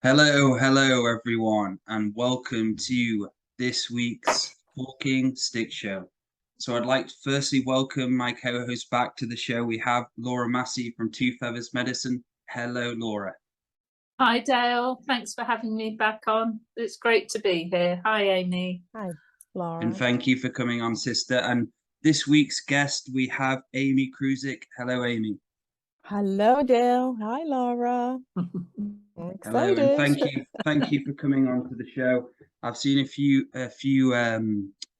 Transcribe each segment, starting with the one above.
Hello everyone, and welcome to this week's Talking Stick Show. So I'd like to firstly welcome my co-host back to the show. We have Laura Massey from Two Feathers Medicine. Hello, Laura. Hi, Dale. Thanks for having me back on. It's great to be here. Hi, Amy. Hi, Laura. And thank you for coming on, sister. And this week's guest, we have Amy Kruzic. Hello, Amy. Hello, Dale. Hi, Laura. I'm excited. Hello, and thank you for coming on to the show. I've seen a few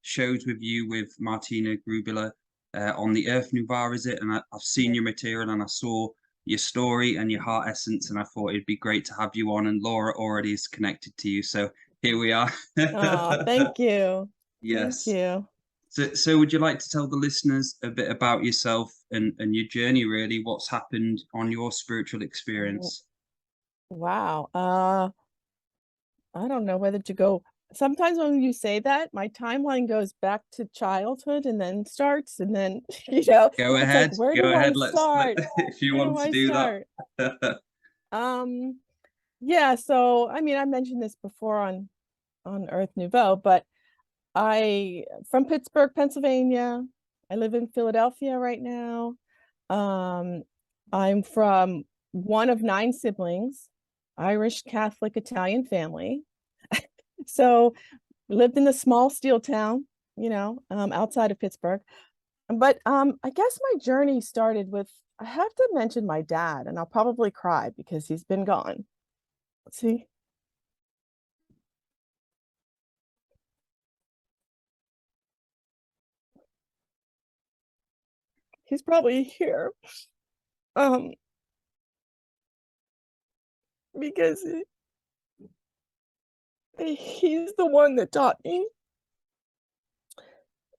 shows with you with Martina Grubila on the Earth Nouveau, is it? And I've seen your material and I saw your story and your heart essence, and I thought it'd be great to have you on. And Laura already is connected to you, so here we are. Oh, thank you. Yes. Thank you. So would you like to tell the listeners a bit about yourself and your journey, really? What's happened on your spiritual experience? Wow. I don't know whether to go. Sometimes when you say that, my timeline goes back to childhood and then starts, and then Go ahead. Like, where go do ahead. I start? If you Where want do to I do start? that. Yeah. So I mean, I mentioned this before on Earth Nouveau, but from Pittsburgh, Pennsylvania. I live in Philadelphia right now. I'm from one of 9 siblings, Irish, Catholic, Italian family. So lived in a small steel town, outside of Pittsburgh. But I guess my journey started with, I have to mention my dad, and I'll probably cry because he's been gone. Let's see. He's probably here. Because he's the one that taught me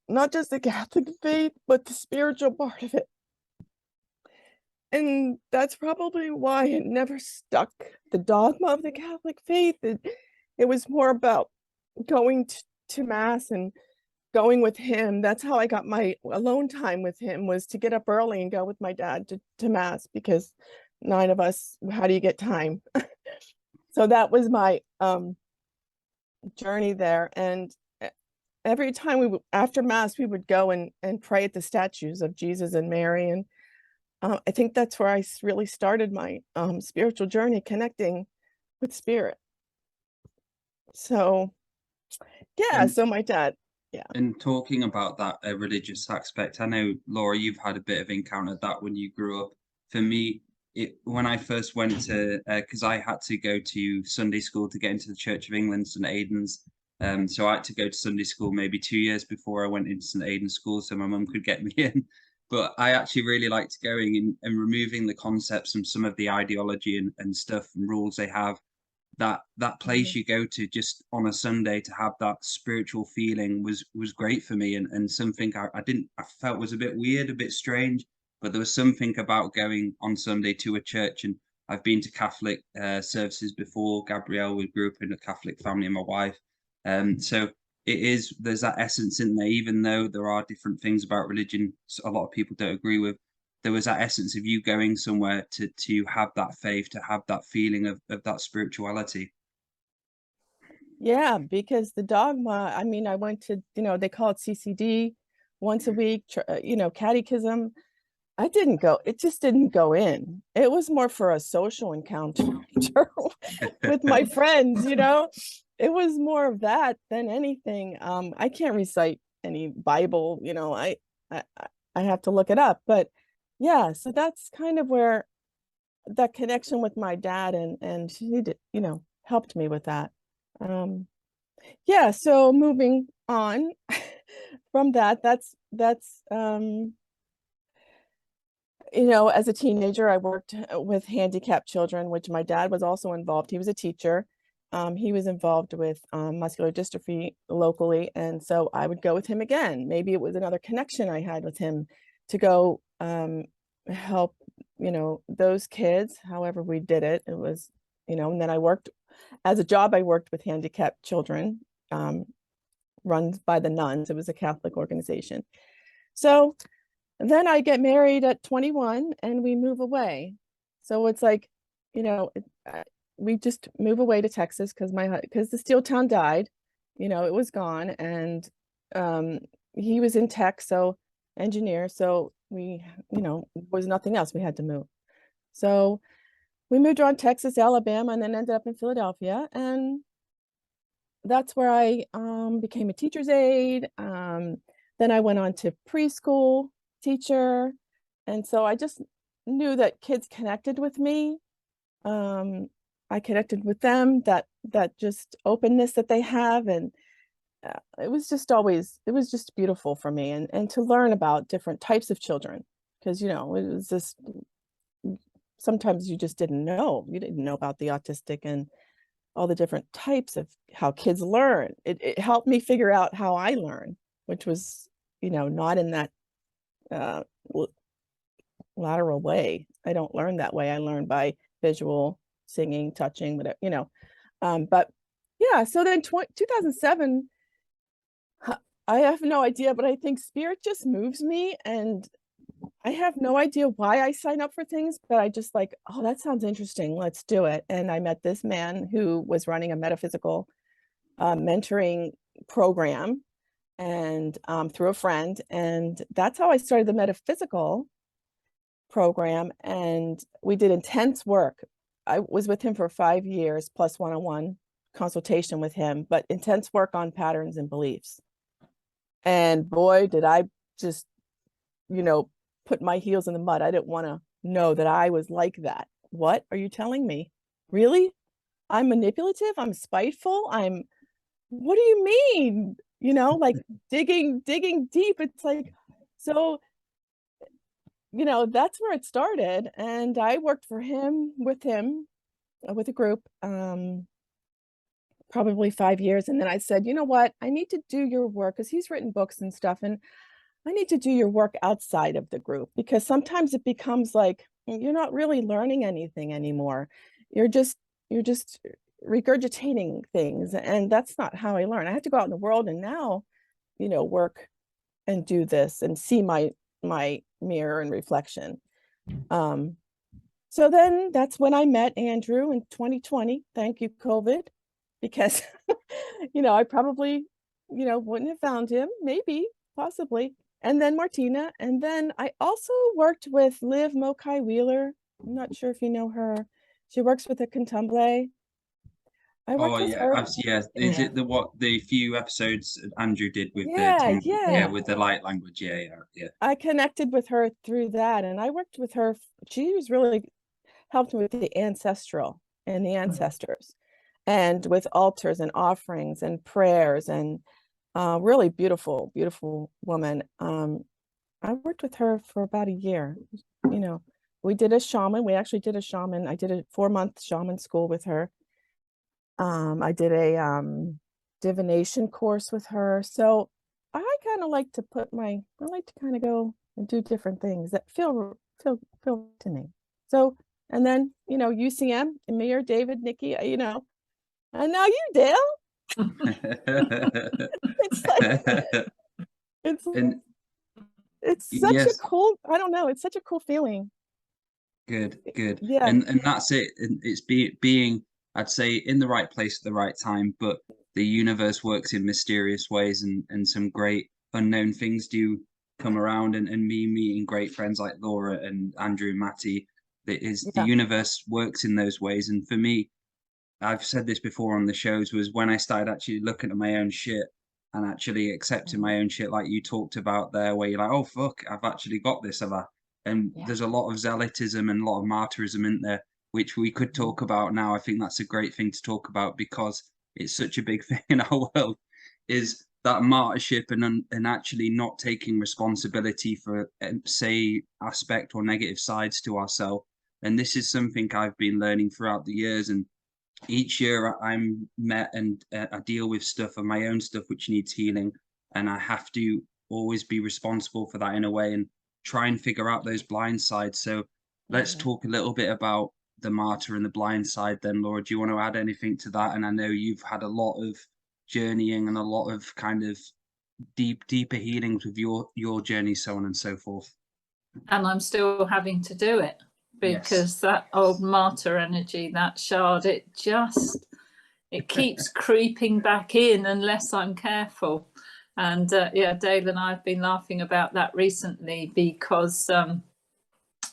not just the Catholic faith, but the spiritual part of it. And that's probably why it never stuck, the dogma of the Catholic faith. It was more about going to Mass and going with him. That's how I got my alone time with him, was to get up early and go with my dad to Mass, because 9 of us, how do you get time? So that was my journey there. And every time after Mass, we would go and pray at the statues of Jesus and Mary. And I think that's where I really started my spiritual journey, connecting with spirit. So, yeah, so my dad, yeah. And talking about that religious aspect, I know, Laura, you've had a bit of encounter with that when you grew up. For me, when I first went to, because I had to go to Sunday school to get into the Church of England, St. Aidan's. So I had to go to Sunday school maybe 2 years before I went into St. Aidan's school so my mum could get me in. But I actually really liked going and removing the concepts and some of the ideology and stuff and rules they have. That place you go to just on a Sunday to have that spiritual feeling was great for me, and something I felt was a bit weird, a bit strange, but there was something about going on Sunday to a church. And I've been to Catholic services before. Gabrielle, we grew up in a Catholic family, and my wife. So there's that essence in there, even though there are different things about religion a lot of people don't agree with. There was that essence of you going somewhere to have that faith, to have that feeling of that spirituality. Yeah, because the dogma, I mean, I went to, they call it CCD once a week, catechism. I didn't go, it just didn't go in. It was more for a social encounter with my friends, It was more of that than anything. I can't recite any Bible, I have to look it up. But yeah, so that's kind of where that connection with my dad, and he did, helped me with that. Yeah, so moving on from that's as a teenager, I worked with handicapped children, which my dad was also involved. He was a teacher. He was involved with muscular dystrophy locally, and so I would go with him again. Maybe it was another connection I had with him to go help those kids. However we did it, it was and then I worked as a job. I worked with handicapped children, run by the nuns. It was a Catholic organization. So then I get married at 21 and we move away. So it's like, we just move away to Texas because the steel town died, it was gone, and he was in tech, so engineer, so we, was nothing else. We had to move. So we moved around Texas, Alabama, and then ended up in Philadelphia, and that's where I became a teacher's aide. Then I went on to preschool teacher, and so I just knew that kids connected with me. I connected with them, that just openness that they have, and it was just beautiful for me, and to learn about different types of children, because it was just, sometimes you just didn't know about the autistic and all the different types of how kids learn. It helped me figure out how I learn, which was not in that lateral way. I don't learn that way. I learn by visual, singing, touching, whatever, but yeah. So then 2007, I have no idea, but I think spirit just moves me, and I have no idea why I sign up for things, but I just like, oh, that sounds interesting, let's do it. And I met this man who was running a metaphysical mentoring program, and through a friend, and that's how I started the metaphysical program. And we did intense work. I was with him for 5 years plus one-on-one consultation with him, but intense work on patterns and beliefs. And boy, did I just, put my heels in the mud. I didn't want to know that I was like that. What are you telling me? Really? I'm manipulative? I'm spiteful? What do you mean? Like digging deep. It's like, so, that's where it started. And I worked with him, with a group, probably 5 years. And then I said, you know what? I need to do your work, because he's written books and stuff. And I need to do your work outside of the group, because sometimes it becomes like, you're not really learning anything anymore. You're just regurgitating things. And that's not how I learn. I have to go out in the world and now, work and do this and see my mirror and reflection. So then that's when I met Andrew in 2020. Thank you, COVID, because, I probably, wouldn't have found him, maybe, possibly. And then Martina. And then I also worked with Liv Mokai Wheeler. I'm not sure if you know her. She works with the Contemple. I worked with her. Is it the few episodes Andrew did with with the light language? Yeah. I connected with her through that, and I worked with her. She was really helped me with the ancestral and the ancestors, and with altars and offerings and prayers, and really beautiful woman. I worked with her for about a year. We did a shaman. We actually did a shaman. I did a 4-month shaman school with her. I did a divination course with her. So I kind of like to kind of go and do different things that feel to me. So, and then, UCM, Amir, David, Nikki, and now you, Dale. It's such a cool, I don't know, it's such a cool feeling. Good. Yeah. And that's it. It's being, I'd say, in the right place at the right time, but the universe works in mysterious ways, and some great unknown things do come around, and me meeting great friends like Laura and Andrew and Matty, the universe works in those ways. And for me, I've said this before on the shows, was when I started actually looking at my own shit and actually accepting my own shit, like you talked about there, where you're like, oh fuck, I've actually got this, have I? And there's a lot of zealotism and a lot of martyrism in there, which we could talk about now. I think that's a great thing to talk about, because it's such a big thing in our world, is that martyrship and actually not taking responsibility for, say, aspect or negative sides to ourselves. And this is something I've been learning throughout the years. And each year I'm met and I deal with stuff of my own stuff which needs healing, and I have to always be responsible for that in a way and try and figure out those blind sides. So let's talk a little bit about the martyr and the blind side then. Laura, do you want to add anything to that? And I know you've had a lot of journeying and a lot of kind of deeper healings with your journey, so on and so forth. And I'm still having to do it. because that old martyr energy, that shard, it keeps creeping back in unless I'm careful. And yeah, Dale and I have been laughing about that recently, because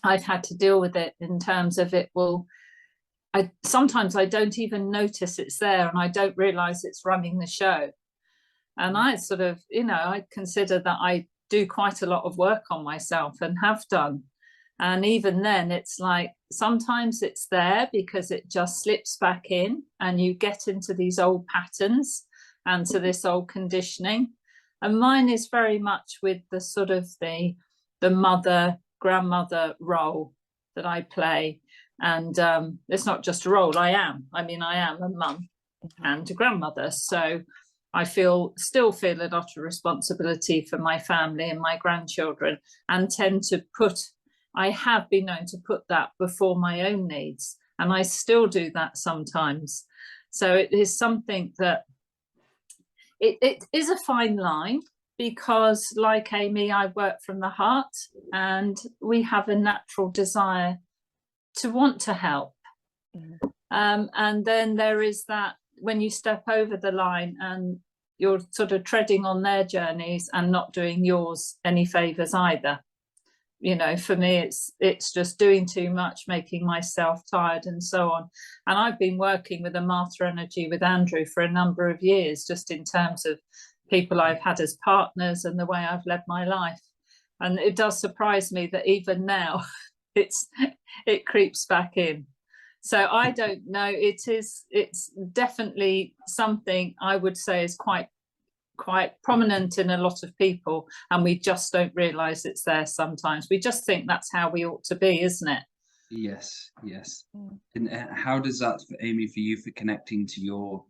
I've had to deal with it in terms of sometimes I don't even notice it's there, and I don't realize it's running the show. And I sort of, I consider that I do quite a lot of work on myself and have done. And even then, it's like sometimes it's there because it just slips back in, and you get into these old patterns and to this old conditioning. And mine is very much with the sort of the mother, grandmother role that I play. And it's not just a role, I am a mum and a grandmother. So I still feel a lot of responsibility for my family and my grandchildren, and I have been known to put that before my own needs, and I still do that sometimes. So it is something that it is a fine line, because like Amy, I work from the heart, and we have a natural desire to want to help. And then there is that when you step over the line and you're sort of treading on their journeys and not doing yours any favors either. For me, it's just doing too much, making myself tired and so on. And I've been working with a martyr energy with Andrew for a number of years, just in terms of people I've had as partners and the way I've led my life. And it does surprise me that even now it creeps back in. So I don't know. It's definitely something I would say is quite prominent in a lot of people, and we just don't realize it's there sometimes. We just think that's how we ought to be, isn't it? Yes. And how does that, Amy, for you, for connecting to your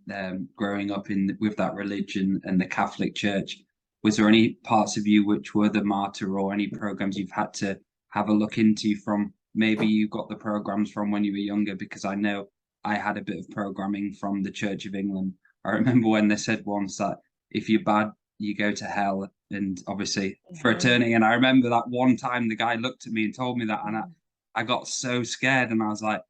growing up with that religion and the Catholic Church, was there any parts of you which were the martyr, or any programs you've had to have a look into from, maybe you got the programs from when you were younger? Because I know I had a bit of programming from the Church of England. I remember when they said once that if you're bad, you go to hell, and obviously for eternity. And I remember that one time the guy looked at me and told me that, and I got so scared, and I was like,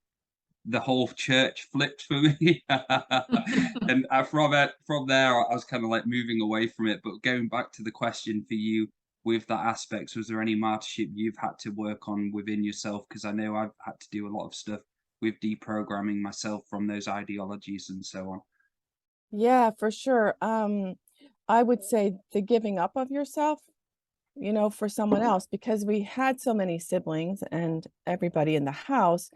the whole church flipped for me. And from there, I was kind of like moving away from it. But going back to the question for you, with that aspect, was there any martyrship you've had to work on within yourself? Because I know I've had to do a lot of stuff with deprogramming myself from those ideologies and so on. Yeah, for sure. I would say the giving up of yourself, for someone else, because we had so many siblings and everybody in the house,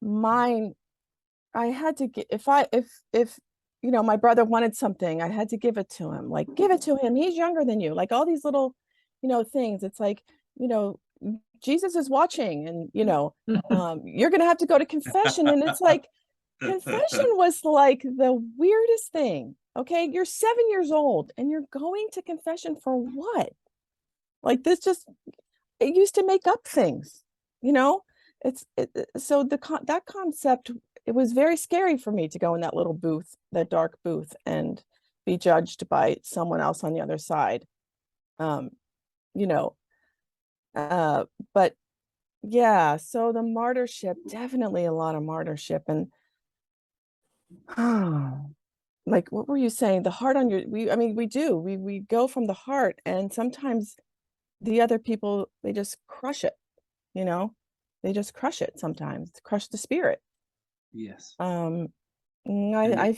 mine, I had to get, if my brother wanted something, I had to give it to him, like, give it to him. He's younger than you, like all these little, things. It's like, Jesus is watching, and, you're going to have to go to confession. And it's like, confession was like the weirdest thing. Okay, you're 7 years old and you're going to confession for what? Like, this it used to make up things, so that concept, it was very scary for me to go in that little booth, that dark booth, and be judged by someone else on the other side. But yeah, so the martyrship, definitely a lot of martyrship. And like, what were you saying? The heart on we do, we go from the heart, and sometimes the other people, they just crush it, they just crush it sometimes, crush the spirit. Yes. I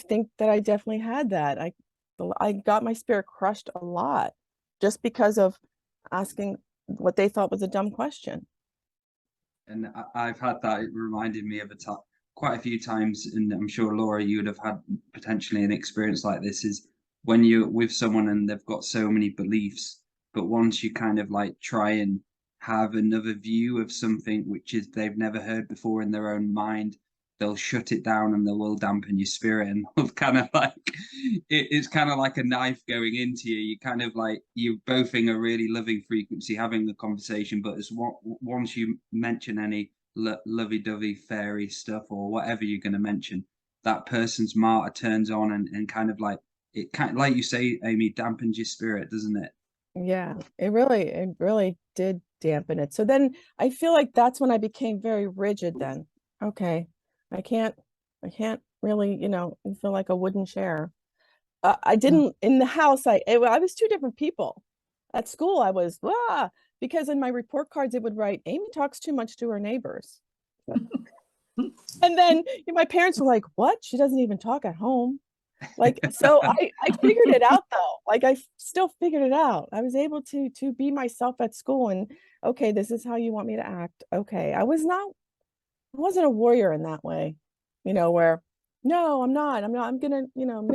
think that I definitely had that. I got my spirit crushed a lot, just because of asking what they thought was a dumb question. And I've had that. It reminded me of quite a few times, and I'm sure, Laura, you would have had potentially an experience like this, is when you're with someone and they've got so many beliefs, but once you kind of like try and have another view of something which is they've never heard before in their own mind, they'll shut it down and they will dampen your spirit, and they'll kind of like it's kind of like a knife going into you. You kind of like, you're both in a really loving frequency having the conversation, but once you mention any lovey-dovey fairy stuff or whatever you're going to mention, that person's martyr turns on and kind of like, it kind of, like you say, Amy, dampens your spirit, doesn't it? Yeah, it really did dampen it. So then I feel like that's when I became very rigid then. Okay, I can't really, I feel like a wooden chair. I didn't, in the house, I was two different people. At school, I was, because in my report cards, it would write, Amy talks too much to her neighbors. And then my parents were like, what? She doesn't even talk at home. Like, so I figured it out though. Like I still figured it out. I was able to be myself at school, and okay, this is how you want me to act. Okay. I wasn't a warrior in that way, where no, I'm not, I'm gonna, I'm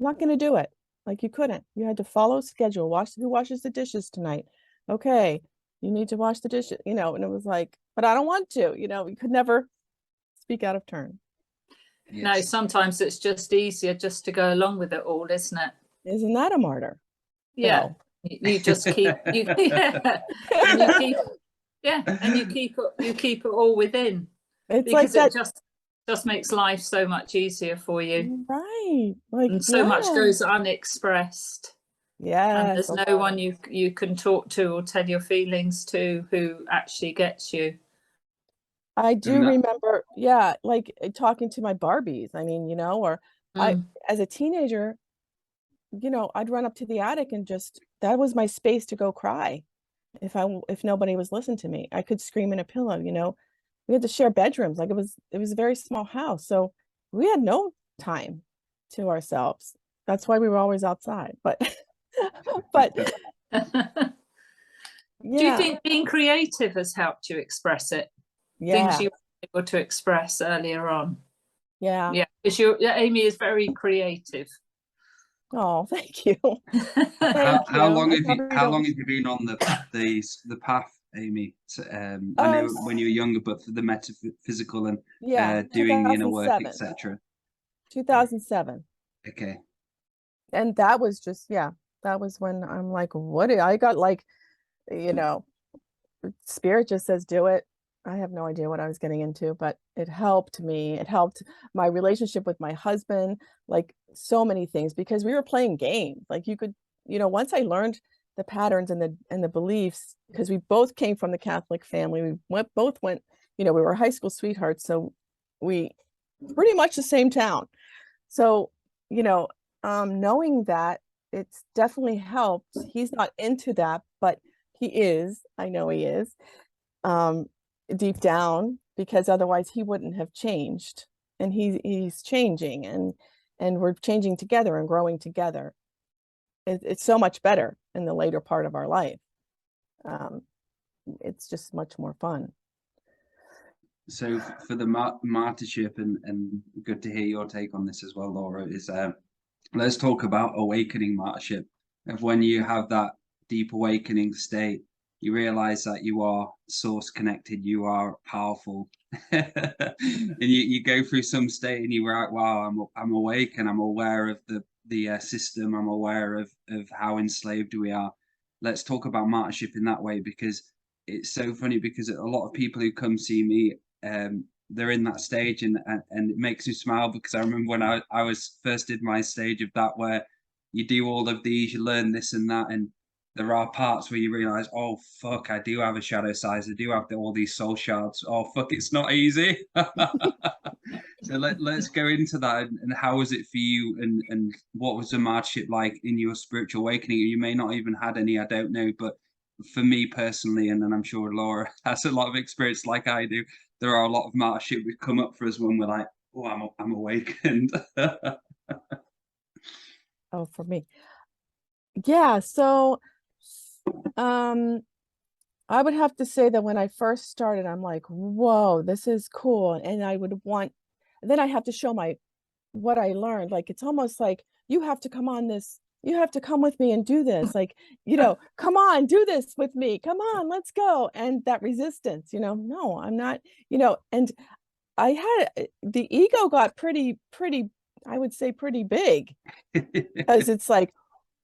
not gonna do it. Like you couldn't. You had to follow schedule. Who washes the dishes tonight? Okay, you need to wash the dishes, and it was like, but I don't want to, you could never speak out of turn. Yes. No, sometimes it's just easier just to go along with it all, isn't it? Isn't that a martyr? Yeah. No. You just keep yeah. And you keep it all within. It's because like that. it just makes life so much easier for you. Right. Like, and so much goes unexpressed. Yeah. And there's no one you can talk to or tell your feelings to who actually gets you. I do remember, like talking to my Barbies. I mean, or as a teenager, I'd run up to the attic and that was my space to go cry. If nobody was listening to me, I could scream in a pillow. We had to share bedrooms. Like it was a very small house, so we had no time to ourselves. That's why we were always outside. But Do you think being creative has helped you express it? Yeah. Things you were able to express earlier on. Yeah. Because Amy is very creative. Oh, thank you. How long have you been on the path, Amy? I know when you were younger, but for the metaphysical and doing inner work, etc. 2007. Okay. And that was just that was when I'm like, I got like, spirit just says do it. I have no idea what I was getting into, but it helped me. It helped my relationship with my husband, like so many things, because we were playing games. Like you could, once I learned the patterns and the beliefs, because we both came from the Catholic family, both went, we were high school sweethearts. So we pretty much the same town. So, knowing that, it's definitely helped. He's not into that, but he is. I know he is. Deep down, because otherwise he wouldn't have changed, and he's changing, and we're changing together and growing together. It's so much better in the later part of our life. It's just much more fun. So for the martyrship, and good to hear your take on this as well, Laura, is let's talk about awakening martyrship. Of when you have that deep awakening state, you realize that you are source connected, you are powerful, and you go through some state and you're like, wow, I'm awake, and I'm aware of the system. I'm aware of how enslaved we are. Let's talk about martyrship in that way, because it's so funny, because a lot of people who come see me, they're in that stage, and it makes me smile, because I remember when I was first did my stage of that, where you do all of these, you learn this and that, and there are parts where you realize, oh fuck, I do have a shadow size, I do have all these soul shards. Oh fuck, it's not easy. So let's go into that, and how was it for you, and what was the martyrship like in your spiritual awakening? You may not even had any, I don't know, but for me personally, and then I'm sure Laura has a lot of experience like I do, there are a lot of martyrship that come up for us when we're like, oh, I'm awakened. Oh, for me. Yeah, so I would have to say that when I first started, I'm like, whoa, this is cool. And then I have to show what I learned. Like, it's almost like, you have to come with me and do this. Like, come on, do this with me. Come on, let's go. And that resistance, no, I'm not, and I had, the ego got pretty, I would say pretty big, because it's like,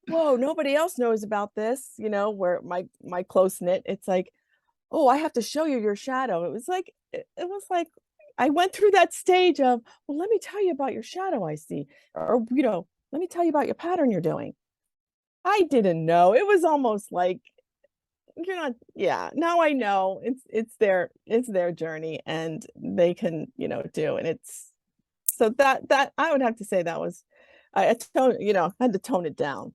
whoa, nobody else knows about this, where my close knit, it's like, oh, I have to show you your shadow. It was like I went through that stage of, well, let me tell you about your shadow I see, or let me tell you about your pattern you're doing. I didn't know. It was almost like you're not, yeah, now I know it's their journey and they can, do, and it's, so that I would have to say that was, had to tone it down,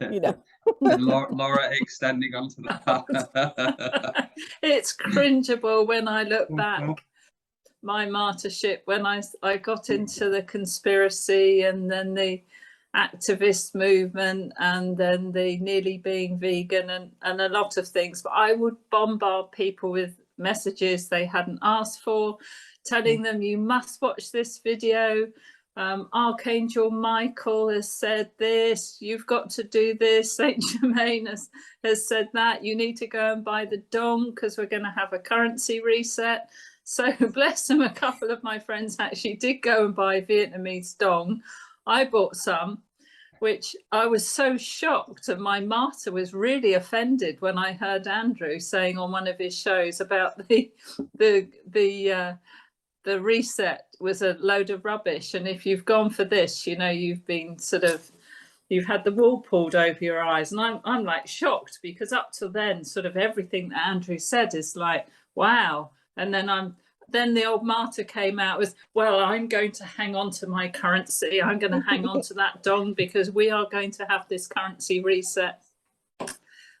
And Laura extending onto that. It's cringeable when I look back. My martyrship, when I got into the conspiracy and then the activist movement and then the nearly being vegan and a lot of things, but I would bombard people with messages they hadn't asked for, telling them you must watch this video. Archangel Michael has said this, you've got to do this. Saint Germain has said that, you need to go and buy the dong because we're going to have a currency reset. So bless them, a couple of my friends actually did go and buy Vietnamese dong. I bought some, which I was so shocked, and my martyr was really offended when I heard Andrew saying on one of his shows about the reset was a load of rubbish, and if you've gone for this, you've been you've had the wool pulled over your eyes. And I'm like shocked, because up to then everything that Andrew said is like, wow. And then the old martyr came out with, well, I'm going to hang on to my currency. I'm going to hang on to that dong because we are going to have this currency reset,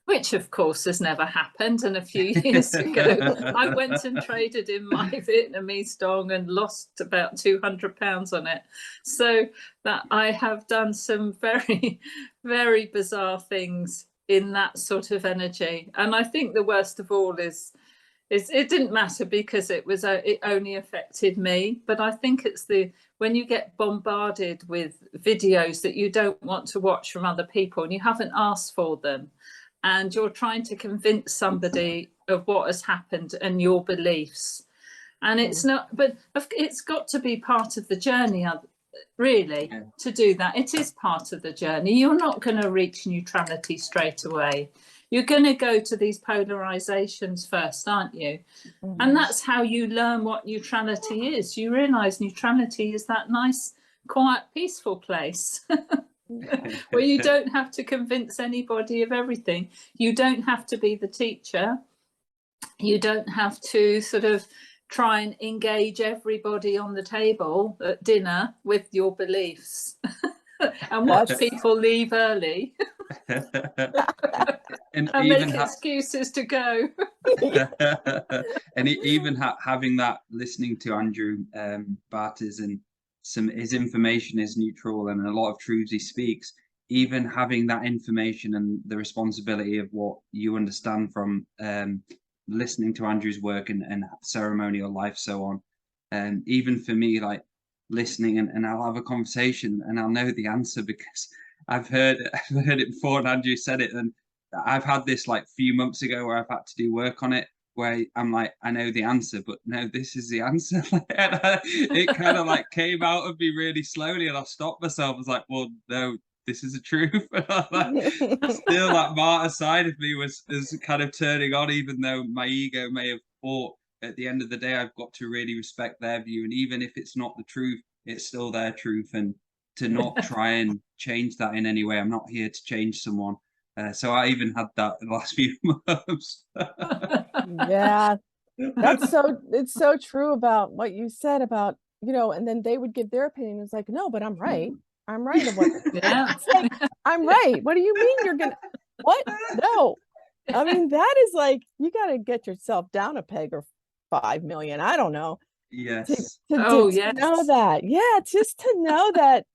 which of course has never happened. And a few years ago, I went and traded in my Vietnamese dong and lost about £200 on it. So that I have done some very, very bizarre things in that sort of energy. And I think the worst of all is it didn't matter because it only affected me. But I think it's when you get bombarded with videos that you don't want to watch from other people and you haven't asked for them, and you're trying to convince somebody of what has happened and your beliefs. And it's not, but it's got to be part of the journey, really, to do that. It is part of the journey. You're not going to reach neutrality straight away. You're going to go to these polarizations first, aren't you? Mm-hmm. And that's how you learn what neutrality is. You realize neutrality is that nice, quiet, peaceful place where you don't have to convince anybody of everything. You don't have to be the teacher. You don't have to try and engage everybody on the table at dinner with your beliefs and watch people leave early. and even make excuses to go. And even having that, listening to Andrew Barters, and his information is neutral and a lot of truths he speaks, even having that information and the responsibility of what you understand from listening to Andrew's work and ceremonial life, so on. And even for me, like listening and I'll have a conversation and I'll know the answer because I've heard it before and Andrew said it. And I've had this like few months ago where I've had to do work on it, where I'm like, I know the answer, but no, this is the answer. It kind of like came out of me really slowly, and I stopped myself. I was like, well, no, this is the truth. Still, that martyr side of me was kind of turning on, even though my ego may have fought. At the end of the day, I've got to really respect their view, and even if it's not the truth, it's still their truth, and to not try and change that in any way. I'm not here to change someone. So I even had that in the last few months. Yeah, it's so true about what you said about, and then they would give their opinion. It's like, no, but I'm right. I'm right. Yeah. It's like, I'm right. What do you mean you're going to, what? No. I mean, that is like, you got to get yourself down a peg or 5 million. I don't know. Yes. To know that. Yeah. Just to know that,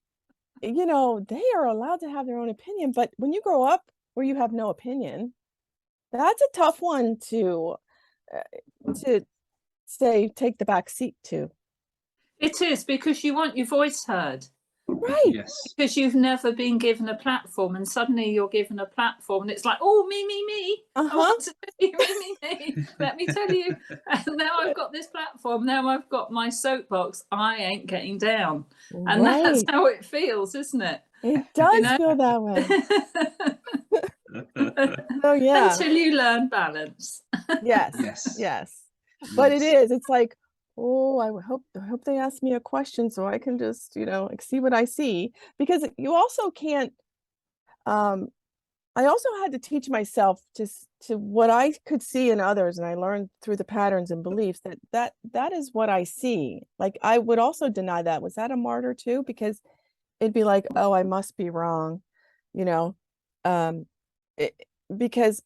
they are allowed to have their own opinion. But when you grow up where you have no opinion, that's a tough one to say, take the back seat to. It is, because you want your voice heard. Right. Yes. Because you've never been given a platform, and suddenly you're given a platform and it's like, oh, me. I want to be me. Let me tell you. And now I've got this platform. Now I've got my soapbox. I ain't getting down. And that's how it feels, isn't it? It does feel that way. Oh yeah. Until you learn balance. Yes. But it is. It's like, oh, I hope they ask me a question so I can just, see what I see. Because you also can't, I also had to teach myself to what I could see in others, and I learned through the patterns and beliefs that is what I see. Like I would also deny that. Was that a martyr too? Because it'd be like, oh, I must be wrong, you know, um, it, because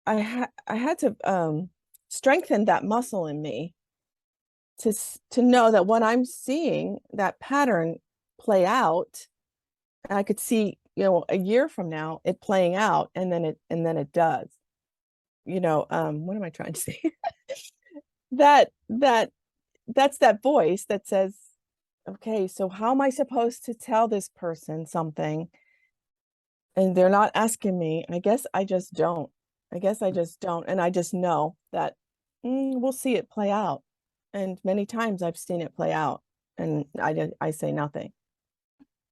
I had to strengthen that muscle in me to know that what I'm seeing, that pattern play out, and I could see, you know, a year from now it playing out, and then it does. You know, what am I trying to say? That's that voice that says, okay, so how am I supposed to tell this person something? And they're not asking me. I guess I just don't. I guess I just don't. And I just know that we'll see it play out. And many times I've seen it play out, and I say nothing.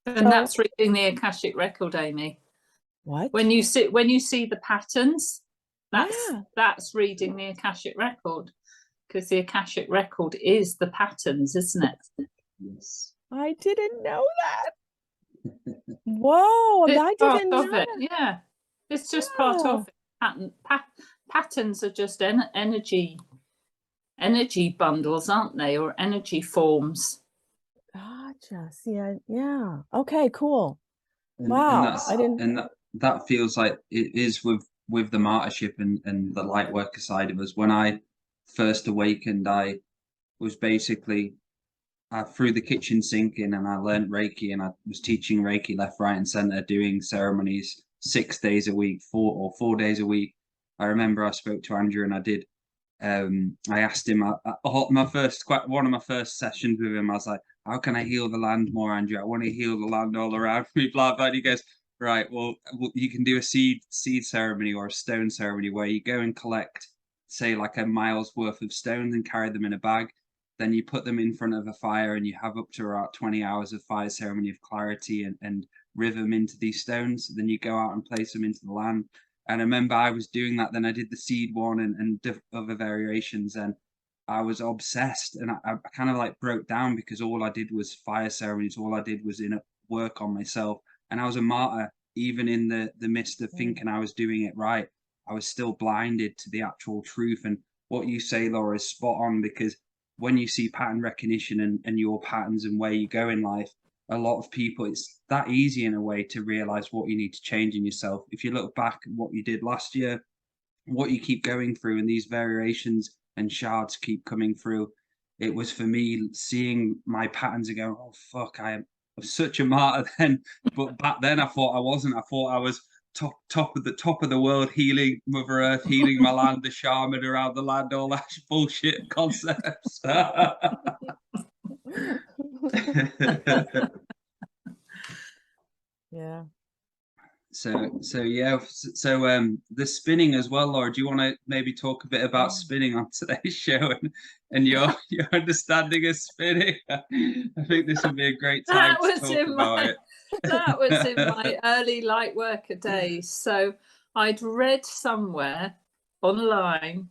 And So, that's reading the Akashic record, Amy. what? When you see the patterns, Yeah. that's reading the Akashic record, because the Akashic record is the patterns, isn't it? Yes. I didn't know that. Whoa, It's I part didn't of know it. that. Yeah, it's just part Oh, of it. Patterns are just energy bundles, aren't they, or energy forms? gotcha. See, yeah. Okay, cool. And Wow. that's I didn't. and that feels like it is with the martyrship and the light worker side of us. When I first awakened, I was basically I threw the kitchen sink in and I learned Reiki, and I was teaching Reiki left, right, and center, doing ceremonies 6 days a week, 4 days a week. I remember I spoke to Andrew and I did. I asked him one of my first sessions with him. I was like, "How can I heal the land more, Andrew? I want to heal the land all around me." Blah blah. And he goes, "Right, well, you can do a seed ceremony or a stone ceremony where you go and collect, say, like a mile's worth of stones and carry them in a bag. Then you put them in front of a fire and you have up to about 20 hours of fire ceremony of clarity and river them into these stones. Then you go out and place them into the land." And I remember I was doing that. Then I did the seed one and other variations, and I was obsessed. And I kind of like broke down because all I did was fire ceremonies. All I did was work on myself, and I was a martyr. Even in the midst of thinking I was doing it right, I was still blinded to the actual truth. And what you say, Laura, is spot on, because when you see pattern recognition and your patterns and where you go in life, a lot of people, it's that easy in a way to realize what you need to change in yourself. If you look back at what you did last year, what you keep going through, and these variations and shards keep coming through, it was for me seeing my patterns and going, oh fuck, I was such a martyr then. But back then I thought I wasn't. I thought I was top of the world, healing Mother Earth, healing my land, the shaman around the land, all that bullshit concepts. Yeah. So yeah, the spinning as well, Laura. Do you want to maybe talk a bit about spinning on today's show and your understanding of spinning? I think this would be a great time to talk about it. That was in my early light worker days. So I'd read somewhere online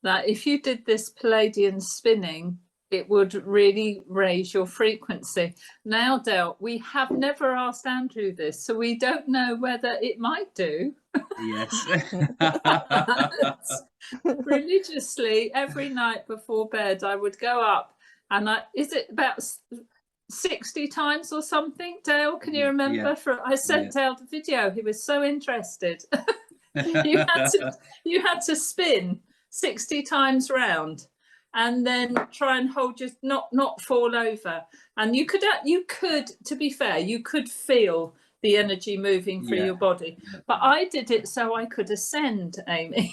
that if you did this Palladian spinning, it would really raise your frequency. Now, Del, we have never asked Andrew this, so we don't know whether it might do. Yes. Religiously, every night before bed, I would go up, and is it about 60 times or something? Dale, can you remember? Yeah. I sent Dale the video. He was so interested. you had to spin 60 times round, and then try and hold, just not fall over. And you could, to be fair, you could feel the energy moving through your body. But I did it so I could ascend, Amy.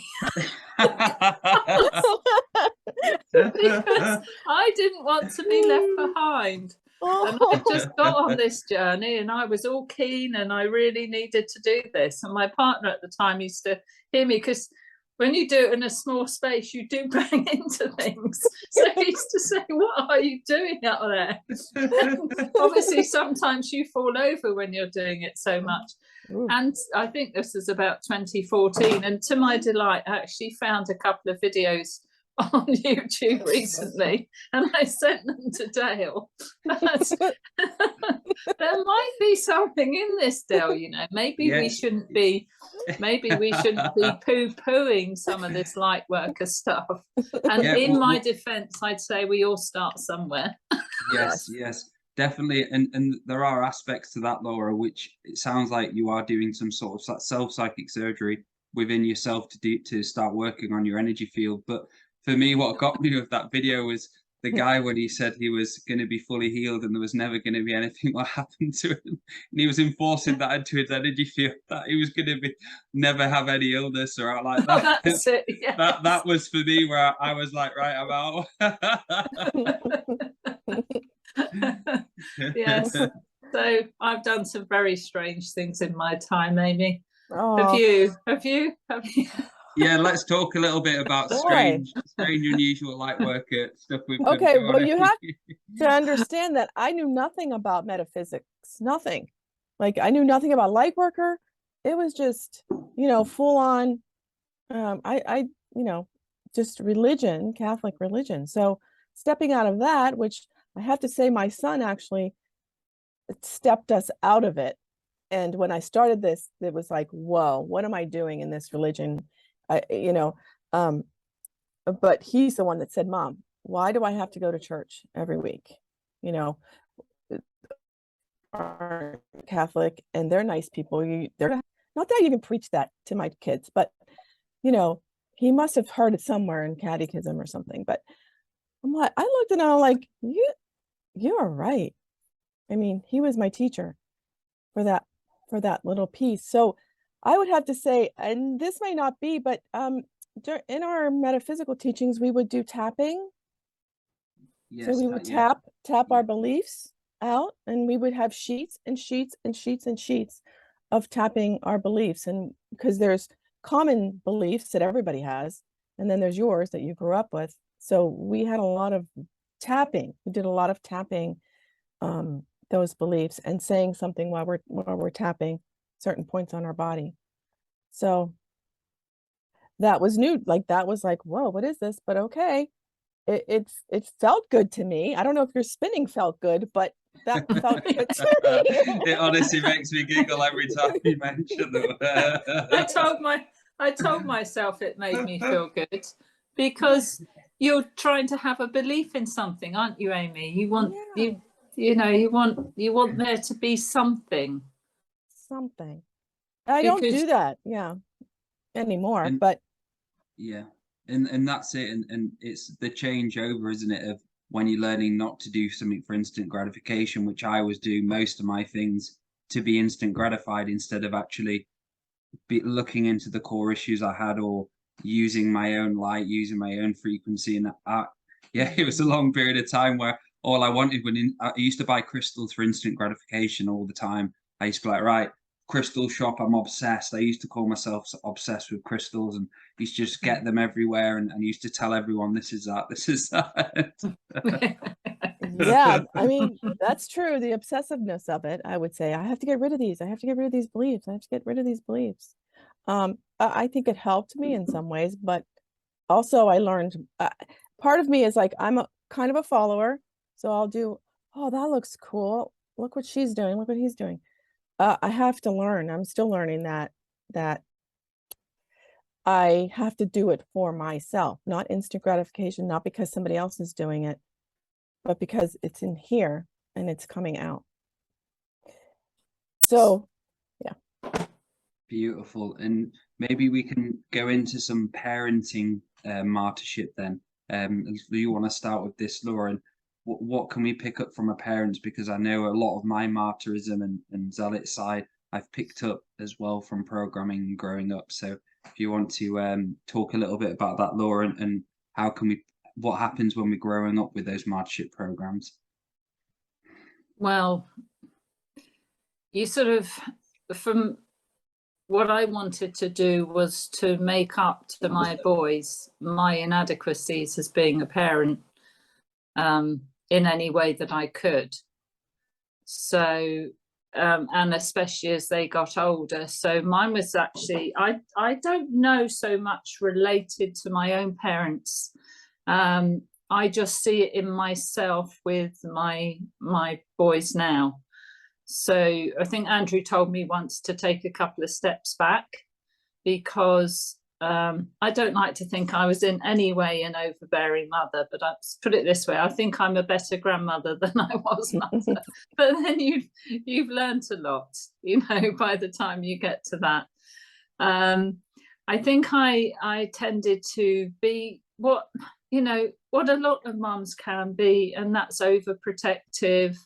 Because I didn't want to be left behind. And I just got on this journey, and I was all keen, and I really needed to do this. And my partner at the time used to hear me, because when you do it in a small space, you do bang into things. So he used to say, what are you doing out there? Obviously, sometimes you fall over when you're doing it so much. And I think this was about 2014. And to my delight, I actually found a couple of videos on YouTube recently, and I sent them to Dale. There might be something in this, Dale. You know, maybe we shouldn't be. Maybe we shouldn't be poo-pooing some of this light worker stuff. And in my defence, I'd say we all start somewhere. Yes, definitely. And there are aspects to that, Laura, which it sounds like you are doing some sort of self-psychic surgery within yourself to start working on your energy field. But for me, what got me with that video was the guy when he said he was going to be fully healed and there was never going to be anything what happened to him, and he was enforcing that into his energy field, that he was going to be never have any illness or out like that. Oh, that's it. Yes. That was for me where I was like, right, I'm out. Yes. So I've done some very strange things in my time, Amy. Oh. Have you? Yeah, let's talk a little bit about strange, unusual light worker stuff we've done. Okay, well, you have to understand that I knew nothing about metaphysics, nothing. Like, I knew nothing about light worker. It was just, you know, full on, you know, just religion, Catholic religion. So stepping out of that, which I have to say my son actually stepped us out of it. And when I started this, it was like, whoa, what am I doing in this religion? You know, but he's the one that said, Mom, why do I have to go to church every week? You know, are Catholic and they're nice people. They're not that I even preach that to my kids, but you know, he must have heard it somewhere in catechism or something. But I'm like, I looked and I'm like, you are right. I mean, he was my teacher for that little piece. So I would have to say, and this may not be, but in our metaphysical teachings, we would do tapping. Yes, so we would tap our beliefs out, and we would have sheets and sheets and sheets and sheets of tapping our beliefs. And because there's common beliefs that everybody has, and then there's yours that you grew up with. So we had a lot of tapping. We did a lot of tapping those beliefs and saying something while we're tapping certain points on our body. So that was new. Like, that was like, whoa, what is this? But okay, it felt good to me. I don't know if your spinning felt good, but that felt good to me. It honestly makes me giggle every time you mention it. I told myself it made me feel good, because you're trying to have a belief in something, aren't you, Amy? You want you know, you want there to be something. I don't do that, anymore. But and that's it. And it's the changeover, isn't it, of when you're learning not to do something for instant gratification, which I was doing most of my things to be instant gratified instead of actually be looking into the core issues I had, or using my own light, using my own frequency. And it was a long period of time where all I wanted I used to buy crystals for instant gratification all the time. I used to be like, right, crystal shop, I'm obsessed. I used to call myself obsessed with crystals, and used to just get them everywhere, and used to tell everyone, this is that. Yeah, I mean, that's true. The obsessiveness of it, I would say, I have to get rid of these. I have to get rid of these beliefs. I have to get rid of these beliefs. I think it helped me in some ways, but also I learned, part of me is like, I'm kind of a follower. So I'll do, oh, that looks cool. Look what she's doing. Look what he's doing. I have to learn. I'm still learning that I have to do it for myself, not instant gratification, not because somebody else is doing it, but because it's in here and it's coming out. So, yeah. Beautiful. And maybe we can go into some parenting martyrship then. Do you want to start with this, Laura? What can we pick up from our parents? Because I know a lot of my martyrism and zealot side I've picked up as well from programming and growing up. So if you want to talk a little bit about that, Laura, and how can what happens when we're growing up with those martyrship programs? Well, you sort of, from what I wanted to do was to make up to my boys my inadequacies as being a parent, in any way that I could. So, and especially as they got older. So mine was actually, I don't know so much related to my own parents I just see it in myself with my boys now. So I think Andrew told me once to take a couple of steps back, because I don't like to think I was in any way an overbearing mother, but let's put it this way, I think I'm a better grandmother than I was mother. But then you've learned a lot, you know, by the time you get to that. I think I tended to be what a lot of mums can be, and that's overprotective,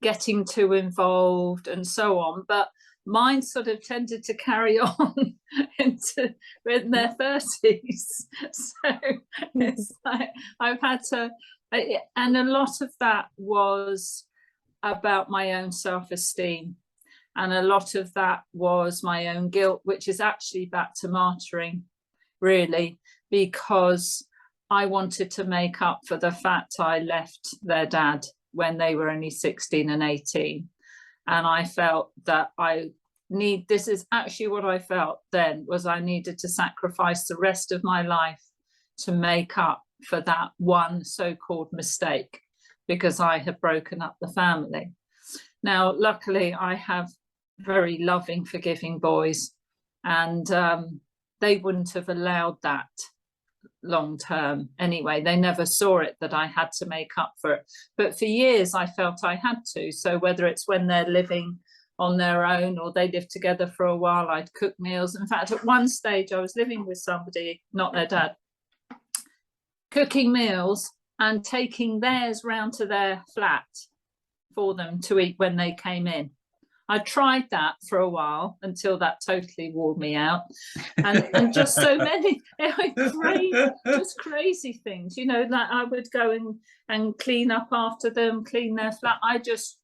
getting too involved and so on. But mine sort of tended to carry on into in their 30s. So it's like I've had to, and a lot of that was about my own self-esteem. And a lot of that was my own guilt, which is actually back to martyring, really, because I wanted to make up for the fact I left their dad when they were only 16 and 18. And I felt that this is actually what I felt then, was I needed to sacrifice the rest of my life to make up for that one so-called mistake, because I had broken up the family. Now, luckily, I have very loving, forgiving boys, and they wouldn't have allowed that long term anyway. They never saw it that I had to make up for it, but for years I felt I had to. So whether it's when they're living on their own or they lived together for a while, I'd cook meals. In fact, at one stage I was living with somebody, not their dad, cooking meals and taking theirs round to their flat for them to eat when they came in. I tried that for until that totally wore me out, and just so many crazy things, you know, like I would go and clean up after them, clean their flat. I just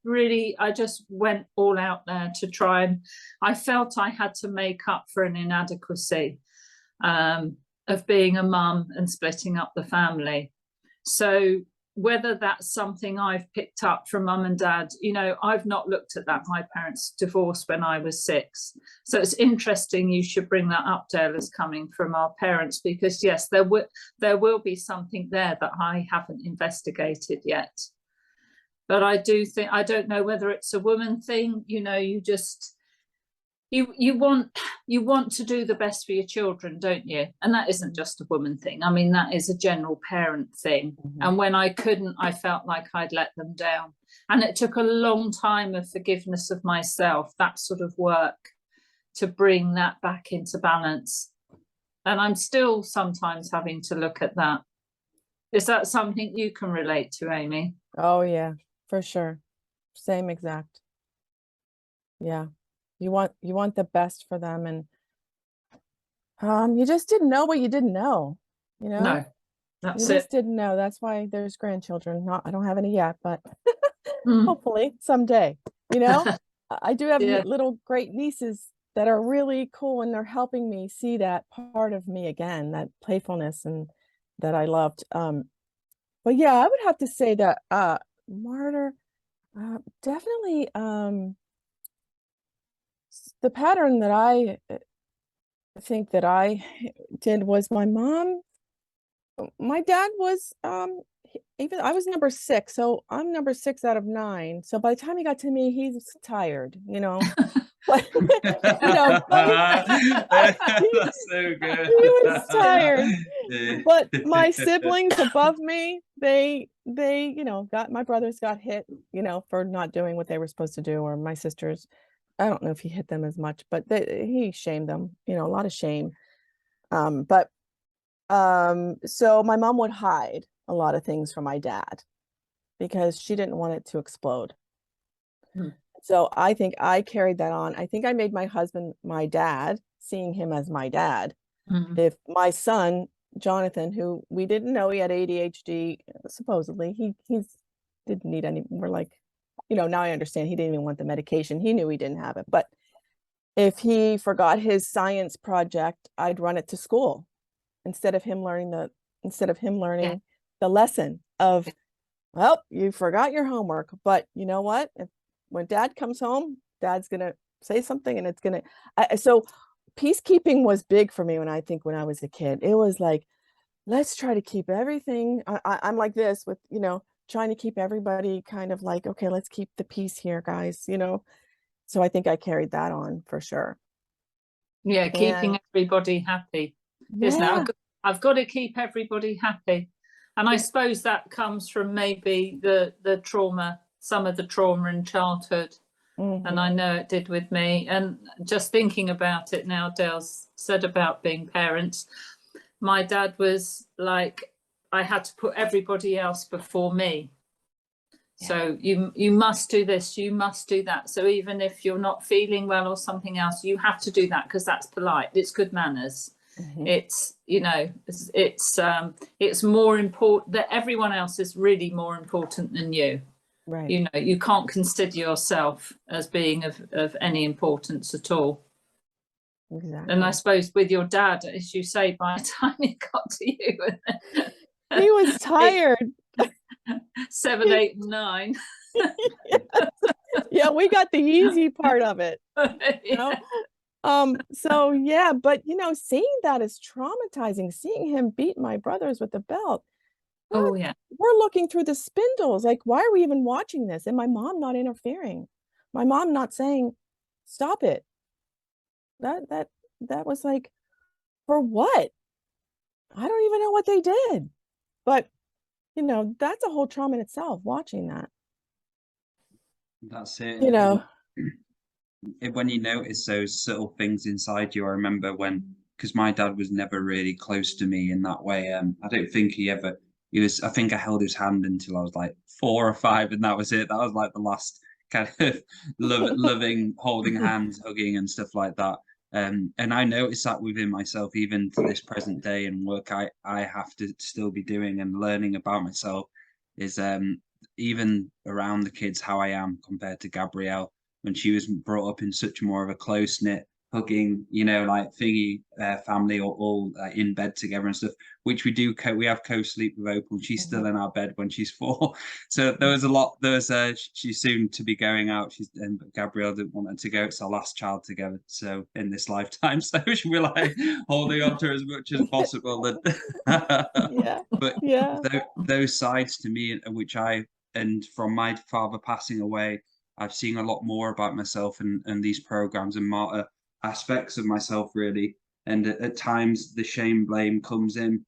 went all out there to try, and I felt I had to make up for an inadequacy of being a mum and splitting up the family. So whether that's something I've picked up from mum and dad, you know, I've not looked at that. My parents divorced when I was 6. So it's interesting you should bring that up, Dale, as coming from our parents, because yes, there will be something there that I haven't investigated yet. But I do think, I don't know whether it's a woman thing, you know, you just, you want to do the best for your children, don't you? And that isn't just a woman thing. I mean, that is a general parent thing. Mm-hmm. And when I couldn't, I felt like I'd let them down. And it took a long time of forgiveness of myself, that sort of work, to bring that back into balance. And I'm still sometimes having to look at that. Is that something you can relate to, Amy? Oh yeah, for sure. Same exact. Yeah. You want the best for them, and you just didn't know what you didn't know, you know? No, that's you just didn't know. That's why there's grandchildren. I don't have any yet, but hopefully someday, you know? I do have little great nieces that are really cool, and they're helping me see that part of me again, that playfulness and that I loved. But yeah, I would have to say that Martyr, definitely the pattern that I think that I did was my dad was even I was number 6, so I'm number 6 out of 9. So by the time he got to me, he's tired, you know. But, you know, that's so good. He was tired. But my siblings above me, they you know, my brothers got hit, you know, for not doing what they were supposed to do, or my sisters. I don't know if he hit them as much, but he shamed them, you know, a lot of shame. So my mom would hide a lot of things from my dad because she didn't want it to explode. So I think I carried that on. I think I made my husband my dad, seeing him as my dad. If my son, Jonathan, who we didn't know he had ADHD, supposedly, he didn't need any, we're like, you know, now I understand he didn't even want the medication. He knew he didn't have it. But if he forgot his science project, I'd run it to school instead of him learning the lesson of, well, you forgot your homework. But you know what? When dad comes home, dad's going to say something, and it's going to. So peacekeeping was big for me when I was a kid. It was like, let's try to keep everything. I'm like this with, trying to keep everybody kind of like, okay, let's keep the peace here, guys, So I think I carried that on for sure. Yeah, keeping And everybody happy. Isn't yeah, it? I've got to keep everybody happy. And I suppose that comes from maybe the trauma, some of the trauma in childhood. And I know it did with me. And just thinking about it now, Dale's said about being parents, my dad was like, I had to put everybody else before me. So you must do this, you must do that. So even if you're not feeling well or something else, you have to do that because that's polite. It's good manners. It's, it's more important that everyone else is really more important than you. right. You can't consider yourself as being of any importance at all. Exactly. And I suppose with your dad, as you say, by the time it got to you, he was tired. 7, 8, and 9. Yeah, we got the easy part of it. Yeah. So yeah, but seeing that is traumatizing, seeing him beat my brothers with a belt. Oh yeah. We're looking through the spindles, like, why are we even watching this? And my mom not interfering, my mom not saying, stop it. That was like, for what? I don't even know what they did. But that's a whole trauma in itself, watching that. That's it. When you notice those subtle things inside you, I remember because my dad was never really close to me in that way. I don't think I think I held his hand until I was like 4 or 5, and that was it. That was like the last kind of loving, holding hands, hugging, and stuff like that. And I noticed that within myself, even to this present day, and work I have to still be doing and learning about myself is even around the kids, how I am compared to Gabrielle when she was brought up in such more of a close knit, hugging, like thingy family, or all in bed together and stuff. Which we do. We have co-sleep with Opal. She's still in our bed when she's 4. So there was a lot. She's soon to be going out. And Gabrielle didn't want her to go. It's our last child together. So in this lifetime, so we're like holding on to her as much as possible. Yeah. But Yeah. those sides to me, and from my father passing away, I've seen a lot more about myself and these programs and Martyr aspects of myself, really. And at times, the shame, blame comes in,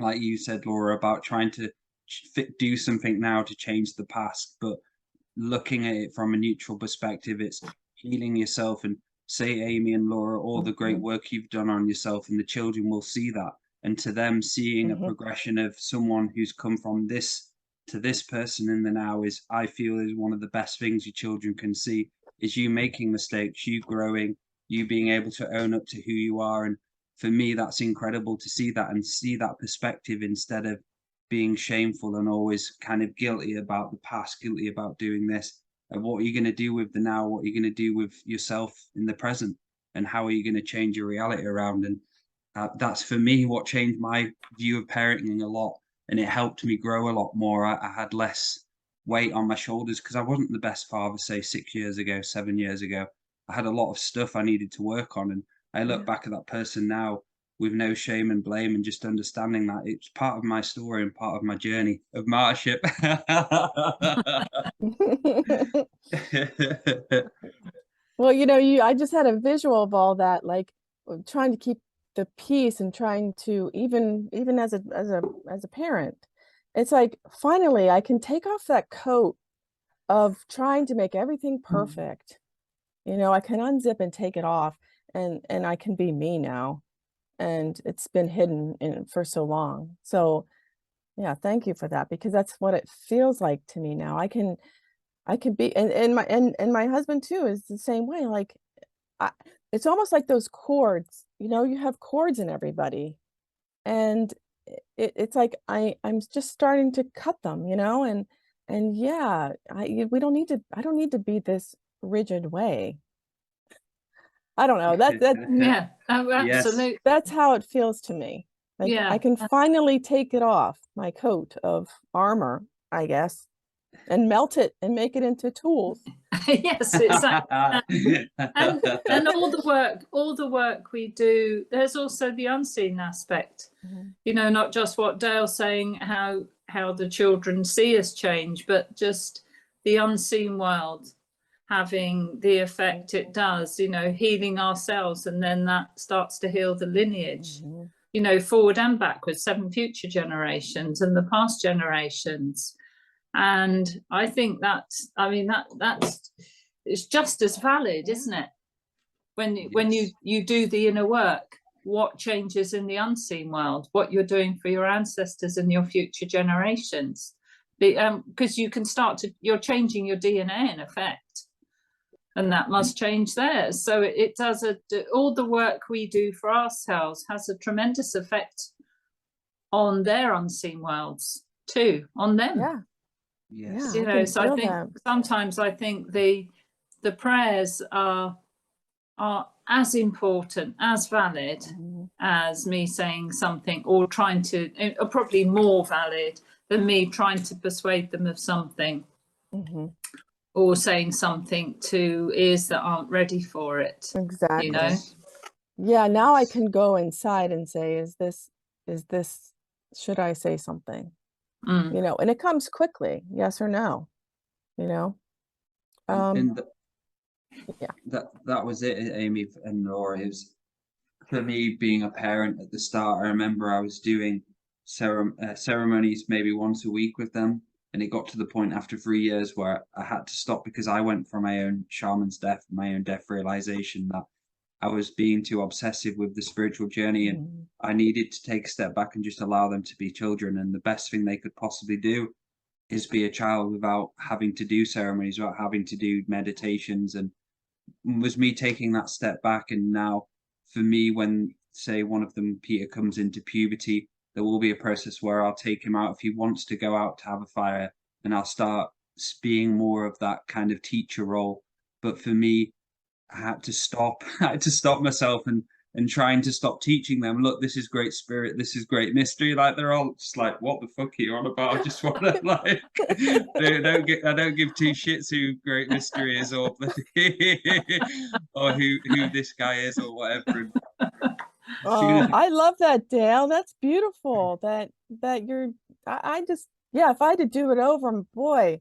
like you said, Laura, about trying to do something now to change the past, but looking at it from a neutral perspective, it's healing yourself. And say, Amy and Laura, all the great work you've done on yourself, and the children will see that. And to them, seeing a progression of someone who's come from this to this person in the now I feel is one of the best things your children can see, is you making mistakes, you growing, you being able to own up to who you are. And for me, that's incredible to see that and see that perspective, instead of being shameful and always kind of guilty about the past, guilty about doing this. And what are you going to do with the now? What are you going to do with yourself in the present? And how are you going to change your reality around? And that's for me what changed my view of parenting a lot. And it helped me grow a lot more. I had less weight on my shoulders because I wasn't the best father, say 6 years ago, 7 years ago. I had a lot of stuff I needed to work on. And I look back at that person now with no shame and blame, and just understanding that it's part of my story and part of my journey of martyrship. Well, I just had a visual of all that, like trying to keep the peace and trying to even as a parent, it's like finally I can take off that coat of trying to make everything perfect. I can unzip and take it off, and I can be me now. And it's been hidden for so long. So yeah, thank you for that, because that's what it feels like to me now. I can be, and my husband too is the same way. Like it's almost like those cords, you have cords in everybody, and it's like I'm just starting to cut them, and yeah, I don't need to be this rigid way. I don't know. Yeah, oh, absolutely. Yes. That's how it feels to me. Like Yeah. I can finally take it off, my coat of armor, I guess. and melt it and make it into tools. Yes, exactly. and all the work we do, there's also the unseen aspect. You know, not just what Dale's saying, how the children see us change, but just the unseen world having the effect it does, you know, healing ourselves, and then that starts to heal the lineage, you know, forward and backwards, 7 future generations and the past generations. And I think that's, I mean, that's it's just as valid, isn't it? When you do the inner work, what changes in the unseen world, what you're doing for your ancestors and your future generations, because you can start to, you're changing your DNA in effect, and that must change theirs. So it does all the work we do for ourselves has a tremendous effect on their unseen worlds too, on them. Yeah. Yes. You know, so I think sometimes I think the prayers are as important, as valid as me saying something, or trying to, or probably more valid than me trying to persuade them of something, or saying something to ears that aren't ready for it. Exactly. You know? Yeah, now I can go inside and say, is this, should I say something? You know, and it comes quickly, yes or no, you know. Yeah, that was it, Amy and Laura. It was, for me, being a parent at the start, I remember I was doing ceremonies maybe once a week with them, and it got to the point after 3 years where I had to stop, because I went for my own shaman's death, my own death realization that I was being too obsessive with the spiritual journey, and I needed to take a step back and just allow them to be children. And the best thing they could possibly do is be a child without having to do ceremonies, without having to do meditations. And was me taking that step back. And now for me, when say one of them, Peter, comes into puberty, there will be a process where I'll take him out if he wants to go out to have a fire, and I'll start being more of that kind of teacher role. But for me, I had to stop. I had to stop myself and trying to stop teaching them. Look, this is great spirit. This is great mystery. Like, they're all just like, "What the fuck are you on about?" I just want to like, I don't give two shits who great mystery is, or or who this guy is, or whatever. oh, I love that, Dale. That's beautiful. That you're. I just, yeah. If I had to do it over, boy,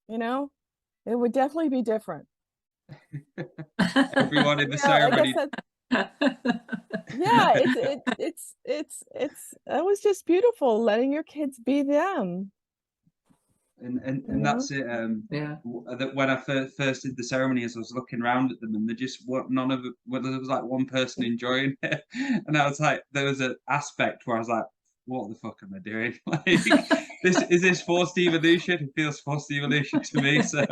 you know, it would definitely be different. Everyone in the ceremony. Yeah, it's it was just beautiful letting your kids be them. And that's it. Yeah. When I first did the ceremonies, I was looking around at them, and they just none of it. Well, there was like one person enjoying it, and I was like, there was an aspect where I was like, "What the fuck am I doing? Like, this forced evolution? It feels forced evolution to me." So,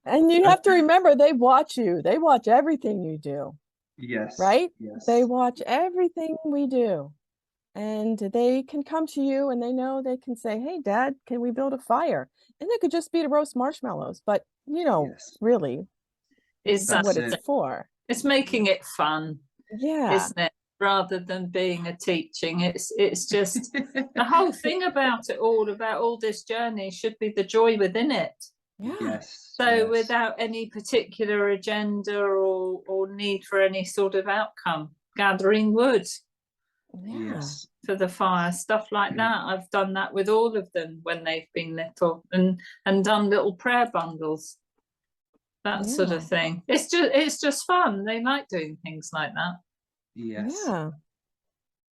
and you have to remember, they watch you. They watch everything you do. Yes. Right? Yes. They watch everything we do. And they can come to you, and they know they can say, "Hey, Dad, can we build a fire?" And it could just be to roast marshmallows, but you know, really, is what it's for. It's making it fun, isn't it? Rather than being a teaching. It's just the whole thing about it all, about all this journey, should be the joy within it. Yes. So without any particular agenda or need for any sort of outcome, gathering wood. Yes. For the fire, stuff like that. I've done that with all of them when they've been little, and done little prayer bundles, that sort of thing. It's just fun. They like doing things like that. Yes. Yeah.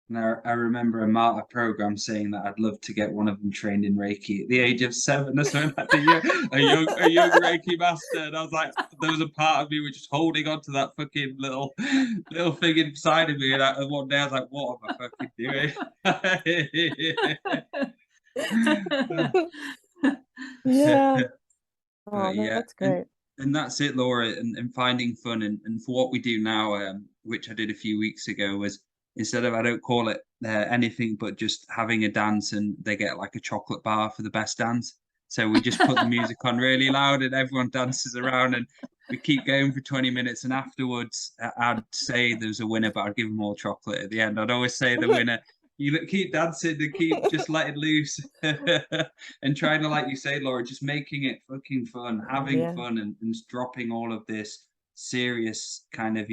Now, I remember a Martyr program saying that I'd love to get one of them trained in Reiki at the age of 7 or something, like a young Reiki master. And I was like, there was a part of me which was holding on to that fucking little thing inside of me. And one day I was like, what am I fucking doing? Yeah. Oh, that's great. And that's it, Laura, and finding fun. And for what we do now, which I did a few weeks ago, was instead of, I don't call it anything but just having a dance, and they get like a chocolate bar for the best dance. So we just put the music on really loud, and everyone dances around, and we keep going for 20 minutes. And afterwards, I'd say there's a winner, but I'd give them all chocolate at the end. I'd always say the winner keep dancing and keep just letting loose and trying to, like you say, Laura, just making it fucking fun, having fun, and just dropping all of this serious kind of,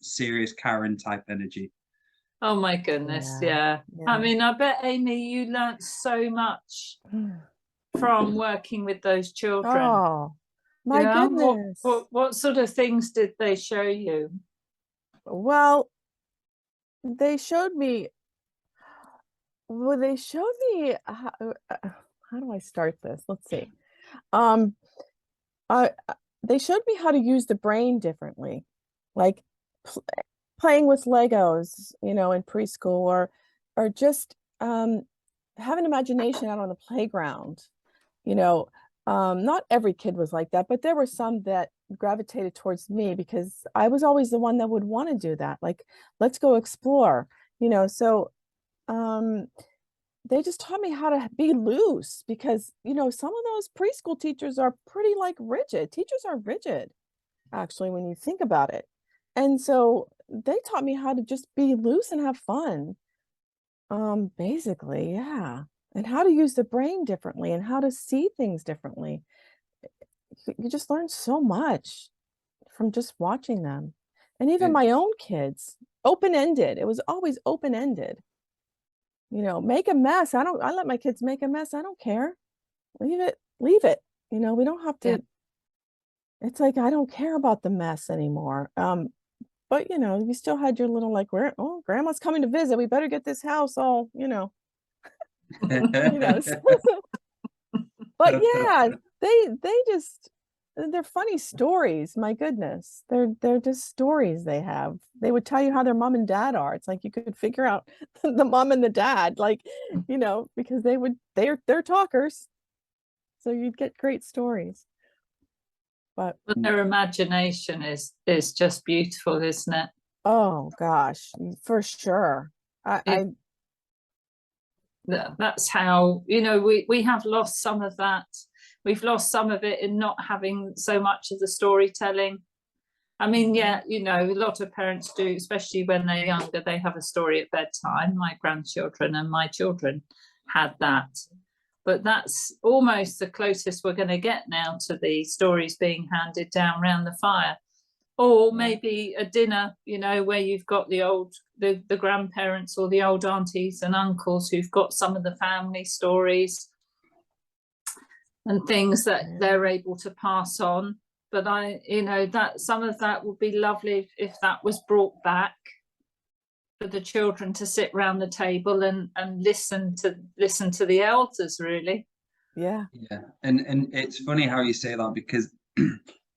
serious Karen type energy. Oh my goodness, yeah. I mean, I bet, Amy, you learnt so much from working with those children. Oh, my goodness. What sort of things did they show you? Well, they showed me, how do I start this? Let's see. They showed me how to use the brain differently, like playing with Legos, you know, in preschool, or just have an imagination out on the playground. You know, not every kid was like that, but there were some that gravitated towards me because I was always the one that would want to do that. Like, let's go explore, you know. So they just taught me how to be loose because, you know, some of those preschool teachers are pretty like rigid. Teachers are rigid, actually, when you think about it. And so they taught me how to just be loose and have fun. Basically, yeah. And how to use the brain differently and how to see things differently. You just learn so much from just watching them. And even my own kids, open-ended. It was always open-ended. You know, make a mess. I let my kids make a mess. I don't care. Leave it. You know, we don't have to. It's like, I don't care about the mess anymore. But you know, you still had your little like, grandma's coming to visit. We better get this house all, you know. You know. But yeah, they're funny stories. My goodness, they're just stories they have. They would tell you how their mom and dad are. It's like you could figure out the mom and the dad, like, you know, because they're talkers. So you'd get great stories. But their imagination is just beautiful, isn't it? Oh gosh, for sure. That's how, you know, we have lost some of that. We've lost some of it in not having so much of the storytelling. I mean, yeah, you know, a lot of parents do, especially when they're younger, they have a story at bedtime. My grandchildren and my children had that. But that's almost the closest we're going to get now to the stories being handed down around the fire. Or maybe a dinner, you know, where you've got the grandparents or the old aunties and uncles who've got some of the family stories and things that they're able to pass on. But you know, that some of that would be lovely if that was brought back for the children to sit around the table and listen to the elders, really. Yeah. And it's funny how you say that, because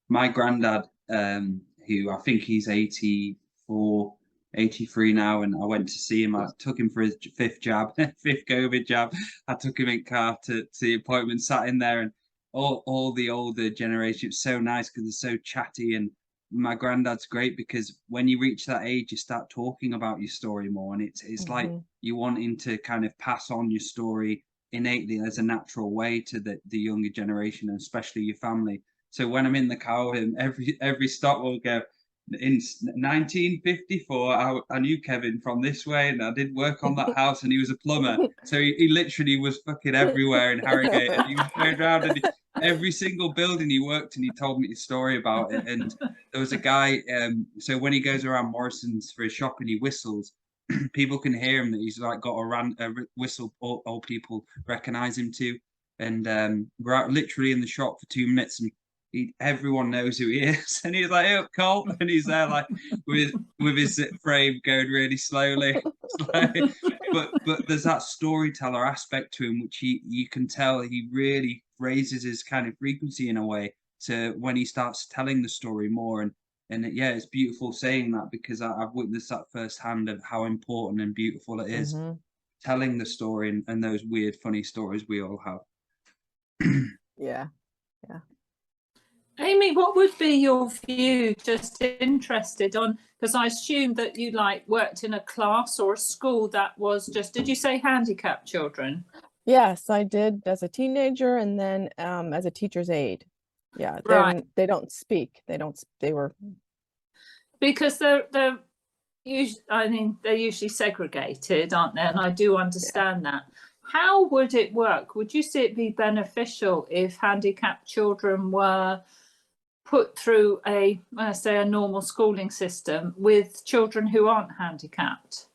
my granddad, who I think he's 84, 83 now, and I went to see him. I took him for his fifth COVID jab. I took him in car to the appointment, sat in there, and all the older generation. It's so nice because they're so chatty, and my granddad's great because when you reach that age, you start talking about your story more, and it's like you wanting to kind of pass on your story innately as a natural way to the younger generation, and especially your family. So when I'm in the car with him, every stop will go, in 1954, I knew Kevin from this way, and I did work on that house, and he was a plumber. So he literally was fucking everywhere in Harrogate, and he was going around, and every single building he worked in, he told me a story about it. And there was a guy, so when he goes around Morrison's for his shopping, he whistles. People can hear him, that he's like got a whistle all people recognize him to. And we're out literally in the shop for 2 minutes, and everyone knows who he is, and he's like, "Hey, Colt," and he's there like with his frame going really slowly. But there's that storyteller aspect to him, which you can tell he really raises his kind of frequency in a way to when he starts telling the story more. And yeah, it's beautiful saying that, because I've witnessed that firsthand of how important and beautiful it is telling the story and those weird, funny stories we all have. Yeah. Amy, what would be your view, just interested on, because I assume that you like worked in a class or a school that was just, did you say handicapped children? Yes, I did as a teenager, and then as a teacher's aide. Yeah, right. They don't speak. They were, because they're I mean, they're usually segregated, aren't they? And I do understand that. How would it work? Would you see it be beneficial if handicapped children were put through a normal schooling system with children who aren't handicapped?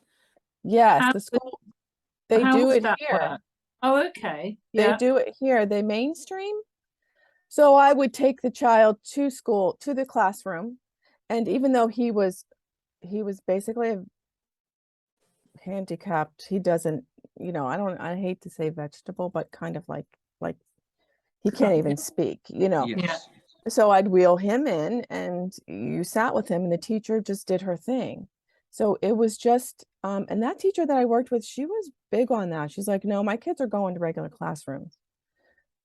Yes, How the school, they how do would it that here. work? Oh, okay. They Yeah. do it here. They mainstream. So I would take the child to school, to the classroom, and even though he was basically handicapped, he doesn't, I hate to say vegetable, but kind of like he can't even speak, Yes. So I'd wheel him in and you sat with him and the teacher just did her thing. So it was just, and that teacher that I worked with, she was big on that. She's like, no, my kids are going to regular classrooms.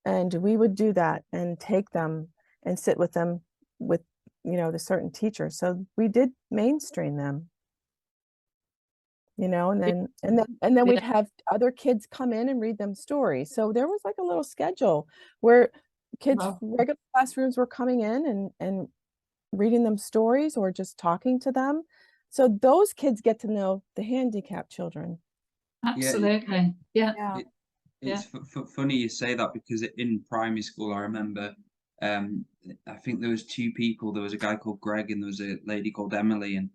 And we would do that and take them and sit with them with, the certain teacher. So we did mainstream them, and then we'd have other kids come in and read them stories. So there was like a little schedule where kids Wow. regular classrooms were coming in and reading them stories or just talking to them. So those kids get to know the handicapped children. Absolutely. Yeah. It's funny you say that, because in primary school I remember I think there was two people. There was a guy called Greg and there was a lady called Emily, and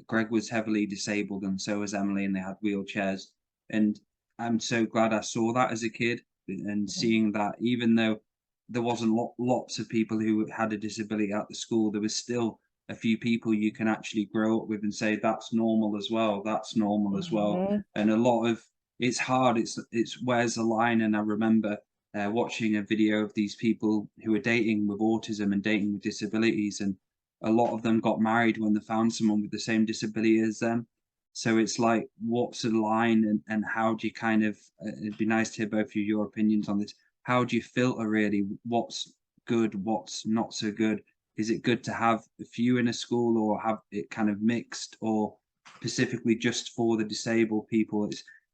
Greg was heavily disabled and so was Emily, and they had wheelchairs. And I'm so glad I saw that as a kid, and seeing that even though there wasn't lots of people who had a disability at the school, there was still a few people you can actually grow up with and say that's normal as well, that's normal as well. And a lot of it's hard, it's where's the line. And I remember watching a video of these people who were dating with autism and dating with disabilities, and a lot of them got married when they found someone with the same disability as them. So it's like, what's the line, and how do you kind of, it'd be nice to hear both of your opinions on this. How do you filter really what's good, what's not so good? Is it good to have a few in a school, or have it kind of mixed, or specifically just for the disabled people?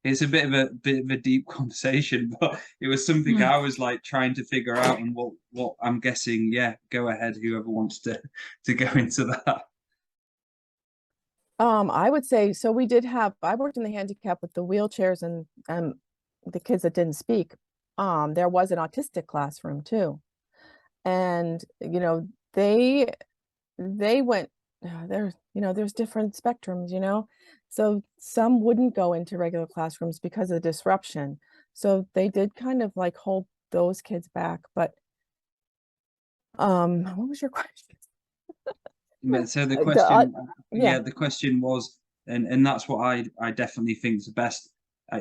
It's a bit of a deep conversation, but it was something I was like trying to figure out, and what I'm guessing. Yeah, go ahead, whoever wants to go into that. I would say, so I worked in the handicap with the wheelchairs and the kids that didn't speak. There was an autistic classroom too. And, they went there's different spectrums. So some wouldn't go into regular classrooms because of the disruption. So they did kind of like hold those kids back. But what was your question? So the question, the question was, and that's what I definitely think is the best.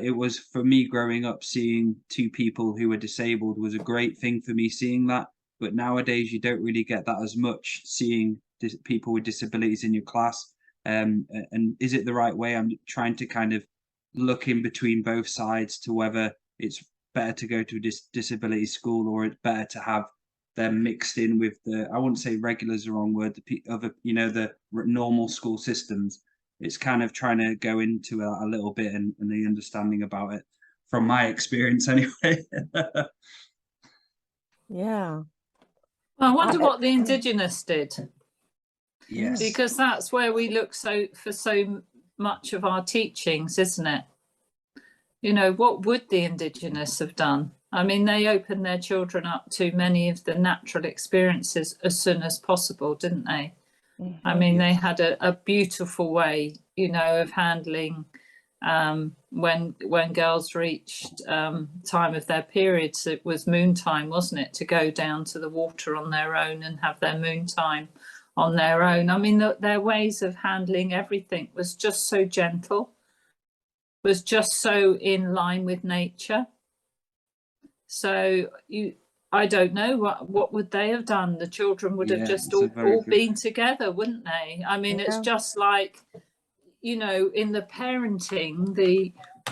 It was for me growing up, seeing two people who were disabled was a great thing for me, seeing that. But nowadays you don't really get that as much, seeing people with disabilities in your class. And is it the right way? I'm trying to kind of look in between both sides to whether it's better to go to a disability school, or it's better to have them mixed in with the, I wouldn't say regular is the wrong word, the other, the normal school systems. It's kind of trying to go into a little bit, and the understanding about it from my experience anyway. Yeah. I wonder what the Indigenous did. Yes. Because that's where we look for so much of our teachings, isn't it? What would the Indigenous have done? I mean, they opened their children up to many of the natural experiences as soon as possible, didn't they? I mean, they had a beautiful way, of handling when girls reached time of their periods. It was moon time, wasn't it, to go down to the water on their own and have their moon time on their own. I mean, their ways of handling everything was just so gentle, was just so in line with nature. So I don't know, what would they have done? The children would have just all been together, wouldn't they? I mean, it's just like, in the parenting,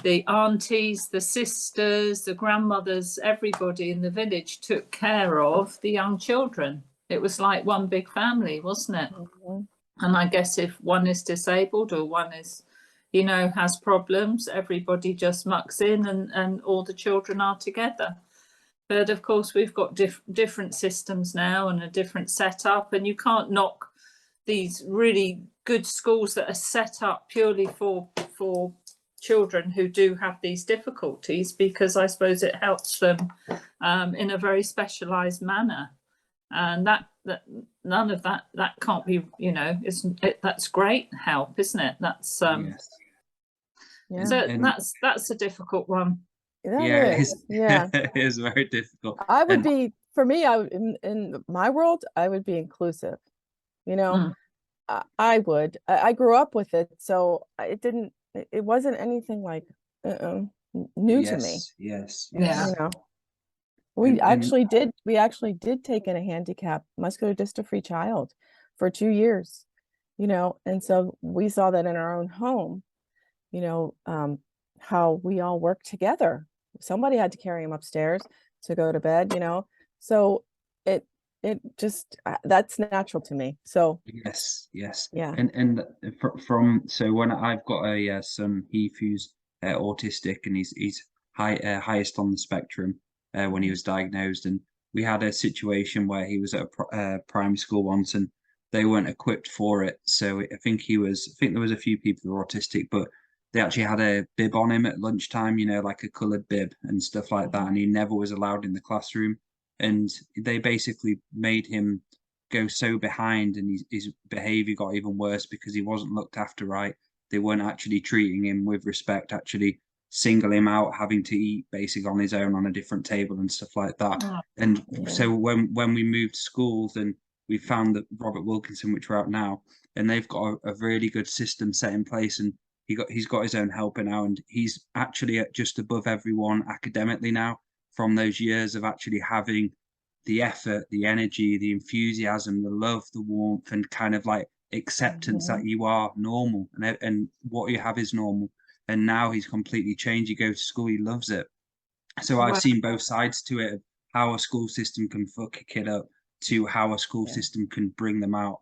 the aunties, the sisters, the grandmothers, everybody in the village took care of the young children. It was like one big family, wasn't it? And I guess if one is disabled or one is, has problems, everybody just mucks in and all the children are together. But of course, we've got different systems now and a different setup, and you can't knock these really good schools that are set up purely for children who do have these difficulties, because I suppose it helps them in a very specialized manner. And that none of that can't be, you know, that's great help, isn't it? That's Yes. Yeah. so And that's a difficult one. That yeah, is, yeah. it is very difficult. I would And be, for me, I would, in my world, I would be inclusive. You know, I would. I grew up with it, so it wasn't anything like new to me. yes. Yeah. You know, we And actually did take in a handicapped muscular dystrophy child for 2 years. You know, and so we saw that in our own home. You know, how we all work together. Somebody had to carry him upstairs to go to bed, you know. So it just that's natural to me. So yes. yeah. And from so when I've got a son, who's autistic, and he's highest on the spectrum when he was diagnosed, and we had a situation where he was at a primary school once, and they weren't equipped for it. So I think there was a few people who were autistic, but they actually had a bib on him at lunchtime, you know, like a coloured bib and stuff like that, and he never was allowed in the classroom. And they basically made him go so behind, and his behavior got even worse because he wasn't looked after right. They weren't actually treating him with respect, actually single him out, having to eat basically on his own on a different table and stuff like that. And so when we moved schools, and we found that Robert Wilkinson, which we're out now, and they've got a really good system set in place, and he's got his own helper now, and he's actually at just above everyone academically now, from those years of actually having the effort, the energy, the enthusiasm, the love, the warmth, and kind of like acceptance that you are normal, and what you have is normal. And now he's completely changed. He goes to school, he loves it. So I've seen both sides to it, of how a school system can fuck a kid up to how a school system can bring them out.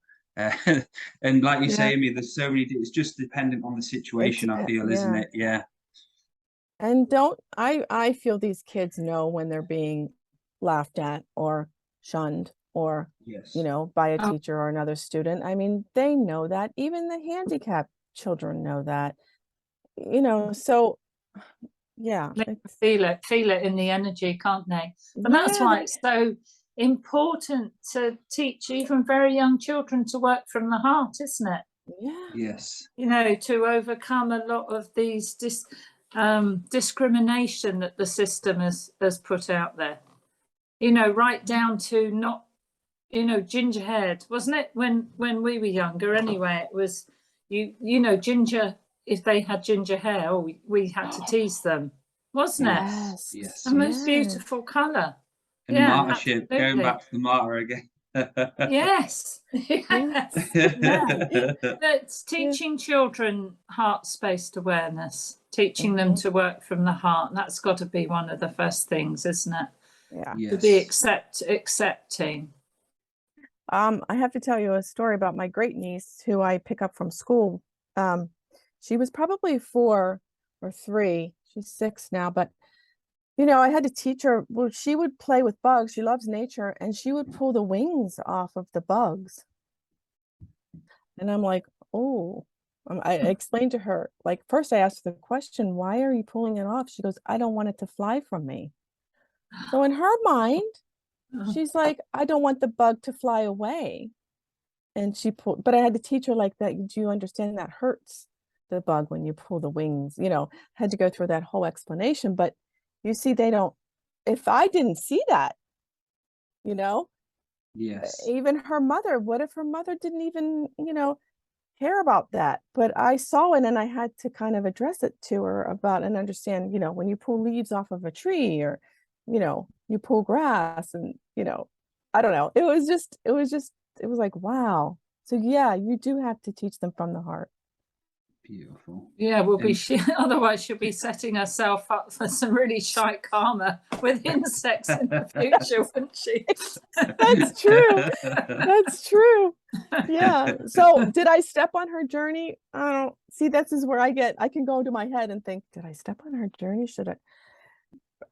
And like you say, Amy, there's so many. It's just dependent on the situation, I feel, isn't it? Yeah. And I feel these kids know when they're being laughed at or shunned or, you know, by a teacher or another student. I mean, they know that. Even the handicapped children know that, you know, so yeah. Feel it in the energy, can't they? And that's why it's so important to teach even very young children to work from the heart, isn't it? Yeah. Yes. You know, to overcome a lot of these discrimination that the system has put out there. You know, right down to not, you know, ginger haired, wasn't it? When we were younger, anyway, it was you know, ginger. If they had ginger hair, we had to tease them, wasn't it? Yes. The most beautiful colour. And Martership, going back to the Martyr again. Yes. That's teaching children heart spaced awareness, teaching them to work from the heart. That's got to be one of the first things, isn't it? Yeah. To be accepting. I have to tell you a story about my great niece who I pick up from school. She was probably 4 or 3. She's 6 now, but you know, I had to teach her. Well, she would play with bugs. She loves nature, and she would pull the wings off of the bugs. And I'm like, oh, I explained to her, like, first I asked the question, why are you pulling it off? She goes, I don't want it to fly from me. So in her mind, she's like, I don't want the bug to fly away. And she pulled, but I had to teach her like that. Do you understand that hurts the bug when you pull the wings? You know, had to go through that whole explanation. But you see, they don't, if I didn't see that, you know, even her mother, what if her mother didn't even, you know, care about that? But I saw it, and I had to kind of address it to her about and understand, you know, when you pull leaves off of a tree, or, you know, you pull grass, and, you know, I don't know. It was like, wow. So yeah, you do have to teach them from the heart. Beautiful. Yeah, otherwise she'll be setting herself up for some really shite karma with insects in the future, wouldn't she? That's true. That's true. Yeah. So did I step on her journey? I don't see. This is where I can go into my head and think, did I step on her journey? Should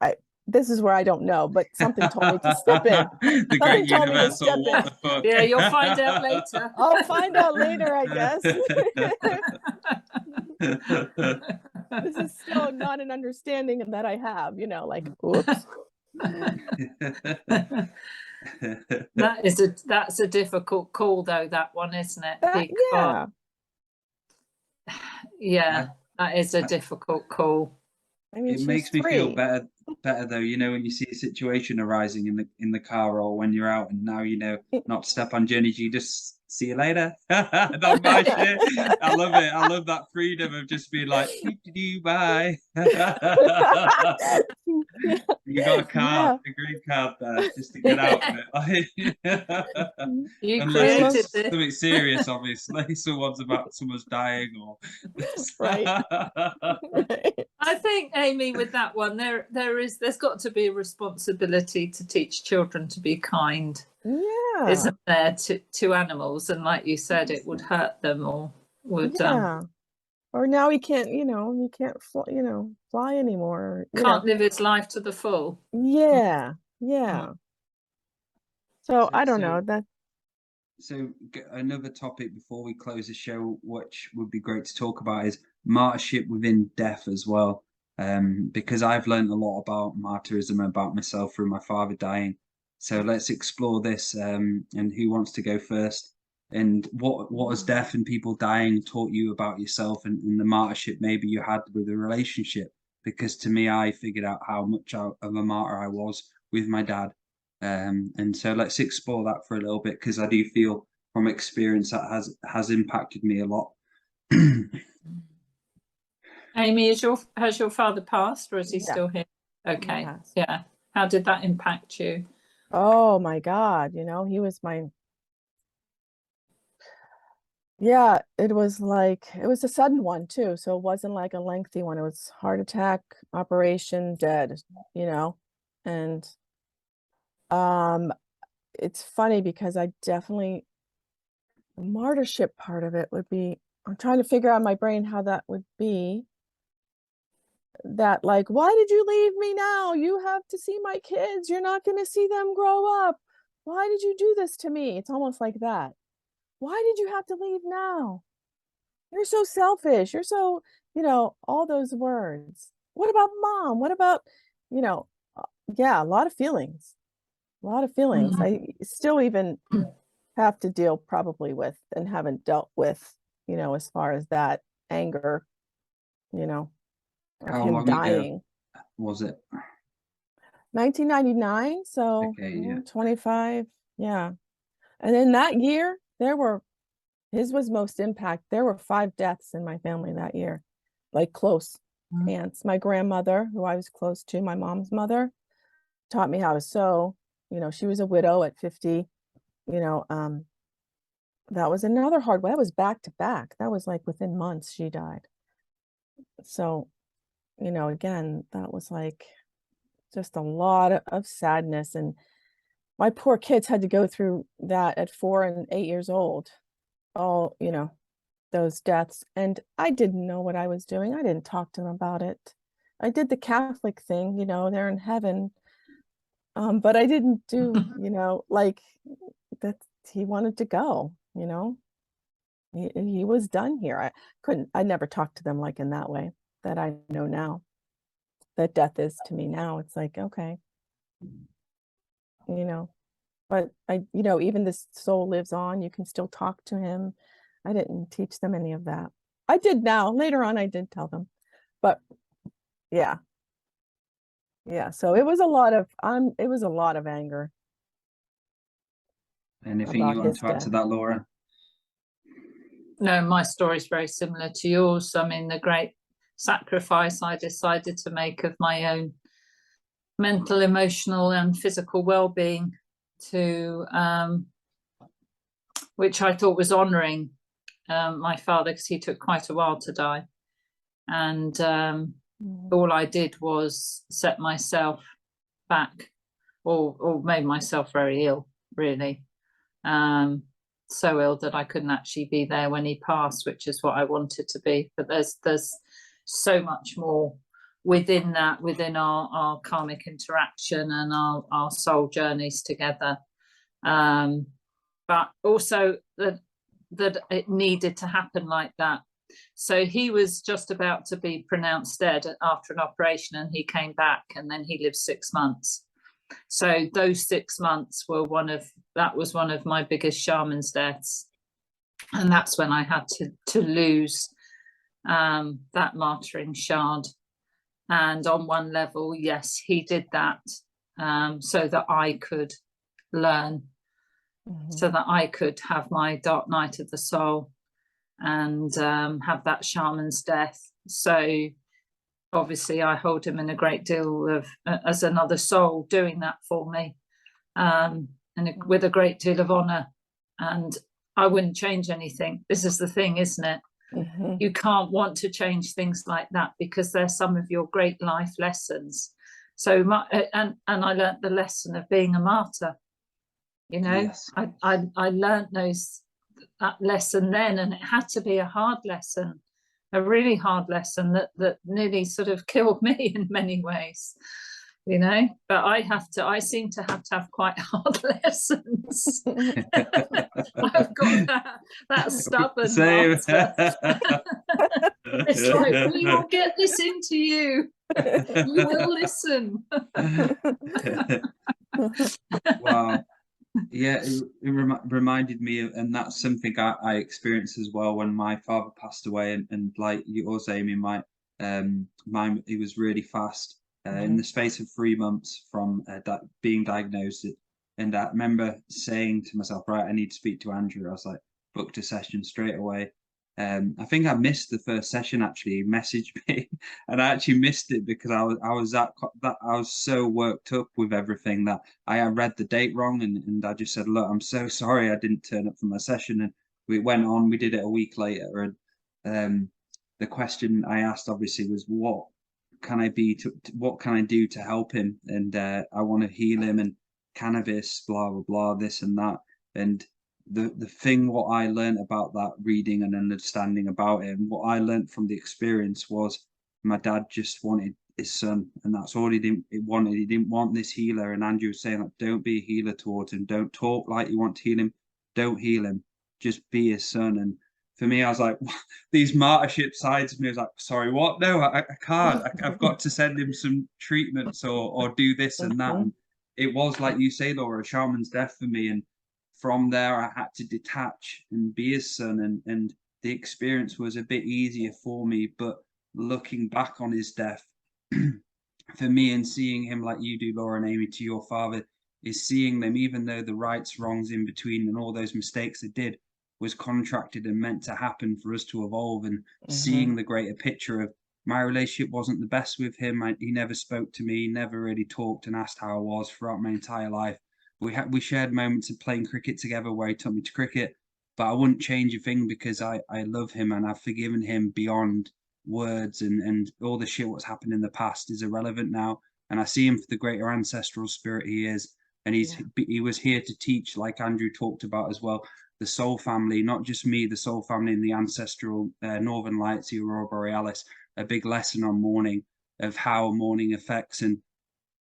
I this is where I don't know, but something told me to step in. The great Something told me to universal step what in. the fuck. Yeah, you'll find out later. I'll find out later, I guess. This is still not an understanding that I have, you know, like, oops. That's a difficult call though, that one, isn't it? That, Because, yeah. That is a difficult call. I mean, It she's makes me feel 3. better though, you know, when you see a situation arising in the car or when you're out, and now you know not to step on Jenny G, just see you later. Not my shit. I love it. I love that freedom of just being like, bye. You got a card, a green card there, just to get out of it. You Unless created it's this. something serious, obviously. Someone's dying or Right. I think, Amy, with that one, there's got to be a responsibility to teach children to be kind. Yeah. Isn't there, to animals? And like you said, it would hurt them or would or now he can't, you know, he can't fly anymore. Can't live his life to the full. Yeah. So I don't know that. So another topic before we close the show, which would be great to talk about, is martyrship within death as well. Because I've learned a lot about martyrism, about myself through my father dying. So let's explore this. And who wants to go first? And what has death and people dying taught you about yourself and the martyrship maybe you had with the relationship? Because to me, I figured out how much of a martyr I was with my dad. And so let's explore that for a little bit, because I do feel from experience that has impacted me a lot. Amy, has your father passed, or is he still here? Okay. Yes. Yeah. How did that impact you? Oh my God, you know, he was my, yeah, it was a sudden one too. So it wasn't like a lengthy one. It was heart attack, operation, dead, you know. And it's funny because I definitely, the martyrship part of it would be, I'm trying to figure out in my brain how that would be. That like, why did you leave me now? You have to see my kids. You're not going to see them grow up. Why did you do this to me? It's almost like that. Why did you have to leave now? You're so selfish. You're so, you know, all those words. What about mom? What about, you know, yeah, a lot of feelings. A lot of feelings. I still even have to deal probably with and haven't dealt with, you know, as far as that anger, you know, of How him long dying. ago was it? 1999, so Okay, yeah. 25, yeah. And in that year, his was most impact. There were 5 deaths in my family that year, like close aunts. My grandmother, who I was close to, my mom's mother, taught me how to sew. You know, she was a widow at 50. You know, that was another hard one. That was back to back. That was like within months she died. So, you know, again, that was like just a lot of sadness. And my poor kids had to go through that at 4 and 8 years old. All, you know, those deaths. And I didn't know what I was doing. I didn't talk to them about it. I did the Catholic thing, you know, they're in heaven. But I didn't do, you know, like that he wanted to go, you know. He was done here. I never talked to them like in that way that I know now. That death is to me now. It's like, okay, you know, but you know, even this soul lives on. You can still talk to him. I didn't teach them any of that. I did now. Later on, I did tell them, but yeah. So it was a lot of anger. Anything you want to add to that, Laura? No, my story is very similar to yours. I mean, the great sacrifice I decided to make of my own mental, emotional, and physical well-being, to which I thought was honouring my father, because he took quite a while to die, and all I did was set myself back, or made myself very ill, really. So ill that I couldn't actually be there when he passed, which is what I wanted to be. But there's so much more within our karmic interaction and our soul journeys together. But also that it needed to happen like that. So he was just about to be pronounced dead after an operation, and he came back, and then he lived 6 months. So those 6 months were one of my biggest shaman's deaths. And that's when I had to lose that martyring shard. And on one level, yes, he did that so that I could learn, so that I could have my dark night of the soul and have that shaman's death. So obviously I hold him in a great deal of as another soul doing that for me, and with a great deal of honor. And I wouldn't change anything. This is the thing, isn't it? You can't want to change things like that, because they're some of your great life lessons. So and I learned the lesson of being a martyr. You know, yes. I learned that lesson then, and it had to be a hard lesson, a really hard lesson that nearly sort of killed me in many ways. You know, but I seem to have quite hard lessons. I've got that stubborn martyr. It's like, we will get this into you. You will listen. Wow. Yeah, it reminded me of, and that's something I experienced as well when my father passed away, and like yours, Amy, mine, it was really fast. In the space of 3 months from being diagnosed. And I remember saying to myself, right, I need to speak to Andrew. I was like, booked a session straight away. I think I missed the first session, actually. He messaged me, and I actually missed it because I was so worked up with everything that I had read the date wrong, and I just said, look, I'm so sorry I didn't turn up for my session. And we went on, we did it a week later, and the question I asked obviously was, what can I do to help him? And I want to heal him, and cannabis, blah blah blah, this and that. And the thing what I learned about that reading and understanding about him, what I learned from the experience was my dad just wanted his son, and that's all he didn't want this healer. And Andrew was saying, like, don't be a healer towards him, don't talk like you want to heal him, don't heal him, just be his son. And for me, I was like, these martyrship sides of me was like, sorry, what? No, I can't. I've got to send him some treatments or do this and that. And it was, like you say, Laura, a shaman's death for me. And from there, I had to detach and be his son. And the experience was a bit easier for me. But looking back on his death, for me, and seeing him like you do, Laura and Amy, to your father, is seeing them, even though the rights, wrongs in between and all those mistakes they did was contracted and meant to happen for us to evolve, and seeing the greater picture of my relationship wasn't the best with him. He never spoke to me, never really talked and asked how I was throughout my entire life. We shared moments of playing cricket together where he took me to cricket, but I wouldn't change a thing because I love him and I've forgiven him beyond words, and all the shit what's happened in the past is irrelevant now. And I see him for the greater ancestral spirit he is. And he was here to teach, like Andrew talked about as well, the soul family, not just me, the soul family and the ancestral Northern Lights, the Aurora Borealis, a big lesson on mourning, of how mourning affects. And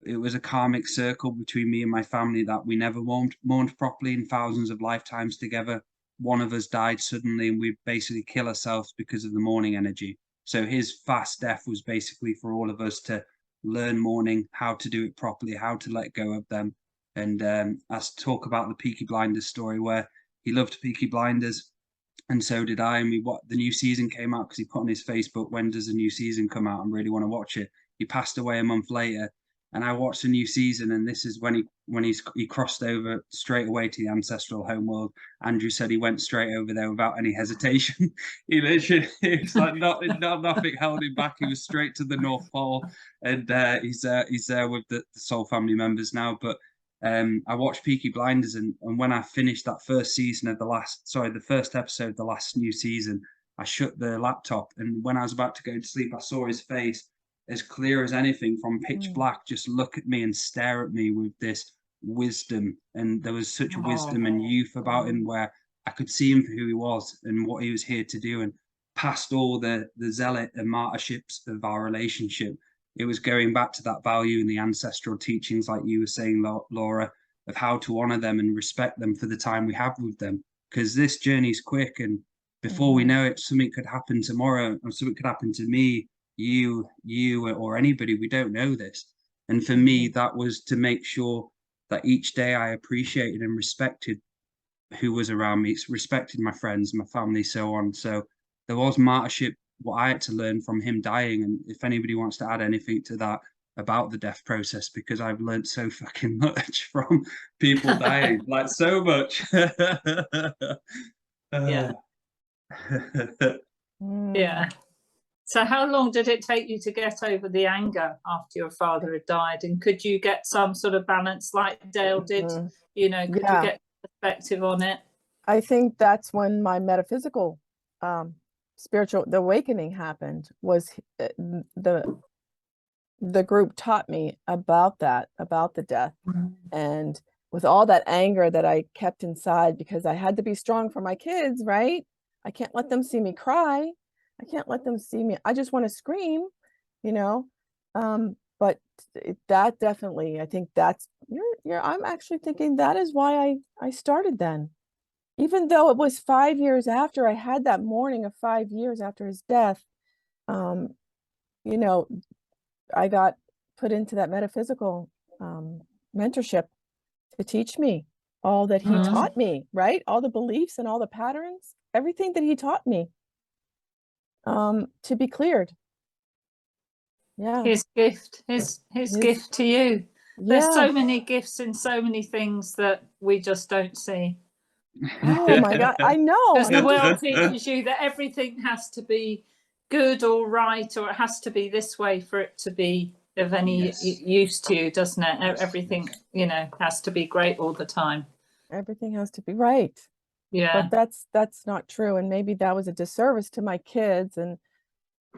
it was a karmic circle between me and my family that we never mourned properly in thousands of lifetimes together. One of us died suddenly, and we basically kill ourselves because of the mourning energy. So his fast death was basically for all of us to learn mourning, how to do it properly, how to let go of them. And I talk about the Peaky Blinders story where he loved Peaky Blinders, and so did I. And the new season came out because he put on his Facebook, when does the new season come out? I really want to watch it. He passed away a month later, and I watched the new season, and this is when he crossed over straight away to the ancestral homeworld. Andrew said he went straight over there without any hesitation. He literally, it's like nothing held him back. He was straight to the North Pole, and he's there with the soul family members now. But I watched Peaky Blinders, and when I finished that first season of the first episode of the last new season, I shut the laptop, and when I was about to go to sleep, I saw his face as clear as anything from pitch black, just look at me and stare at me with this wisdom. And there was such wisdom and youth about him, where I could see him for who he was and what he was here to do. And past all the zealot and martyrships of our relationship, it was going back to that value and the ancestral teachings, like you were saying, Laura, of how to honor them and respect them for the time we have with them. Because this journey's quick, and before we know it, something could happen tomorrow, or something could happen to me, you, or anybody. We don't know this. And for me, that was to make sure that each day I appreciated and respected who was around me, respected my friends, my family, so on. So there was martyrship, what I had to learn from him dying. And if anybody wants to add anything to that about the death process, because I've learned so fucking much from people dying, like so much. Yeah. Yeah. So how long did it take you to get over the anger after your father had died? And could you get some sort of balance like Dale did? You know, could you get perspective on it? I think that's when my metaphysical spiritual, the awakening happened, was the group taught me about that, about the death. And with all that anger that I kept inside, because I had to be strong for my kids, right? I can't let them see me cry. I can't let them see me. I just want to scream, you know. But that definitely, I think that's, I'm actually thinking that is why I started then. Even though it was 5 years after I had that mourning of 5 years after his death, you know, I got put into that metaphysical mentorship to teach me all that he taught me, right? All the beliefs and all the patterns, everything that he taught me, to be cleared. Yeah. His gift, his gift to you. There's so many gifts in so many things that we just don't see. Oh my God, I know. Because the world teaches you that everything has to be good or right, or it has to be this way for it to be of any use to you, doesn't it? Everything, you know, has to be great all the time. Everything has to be right. Yeah. But that's not true. And maybe that was a disservice to my kids, and,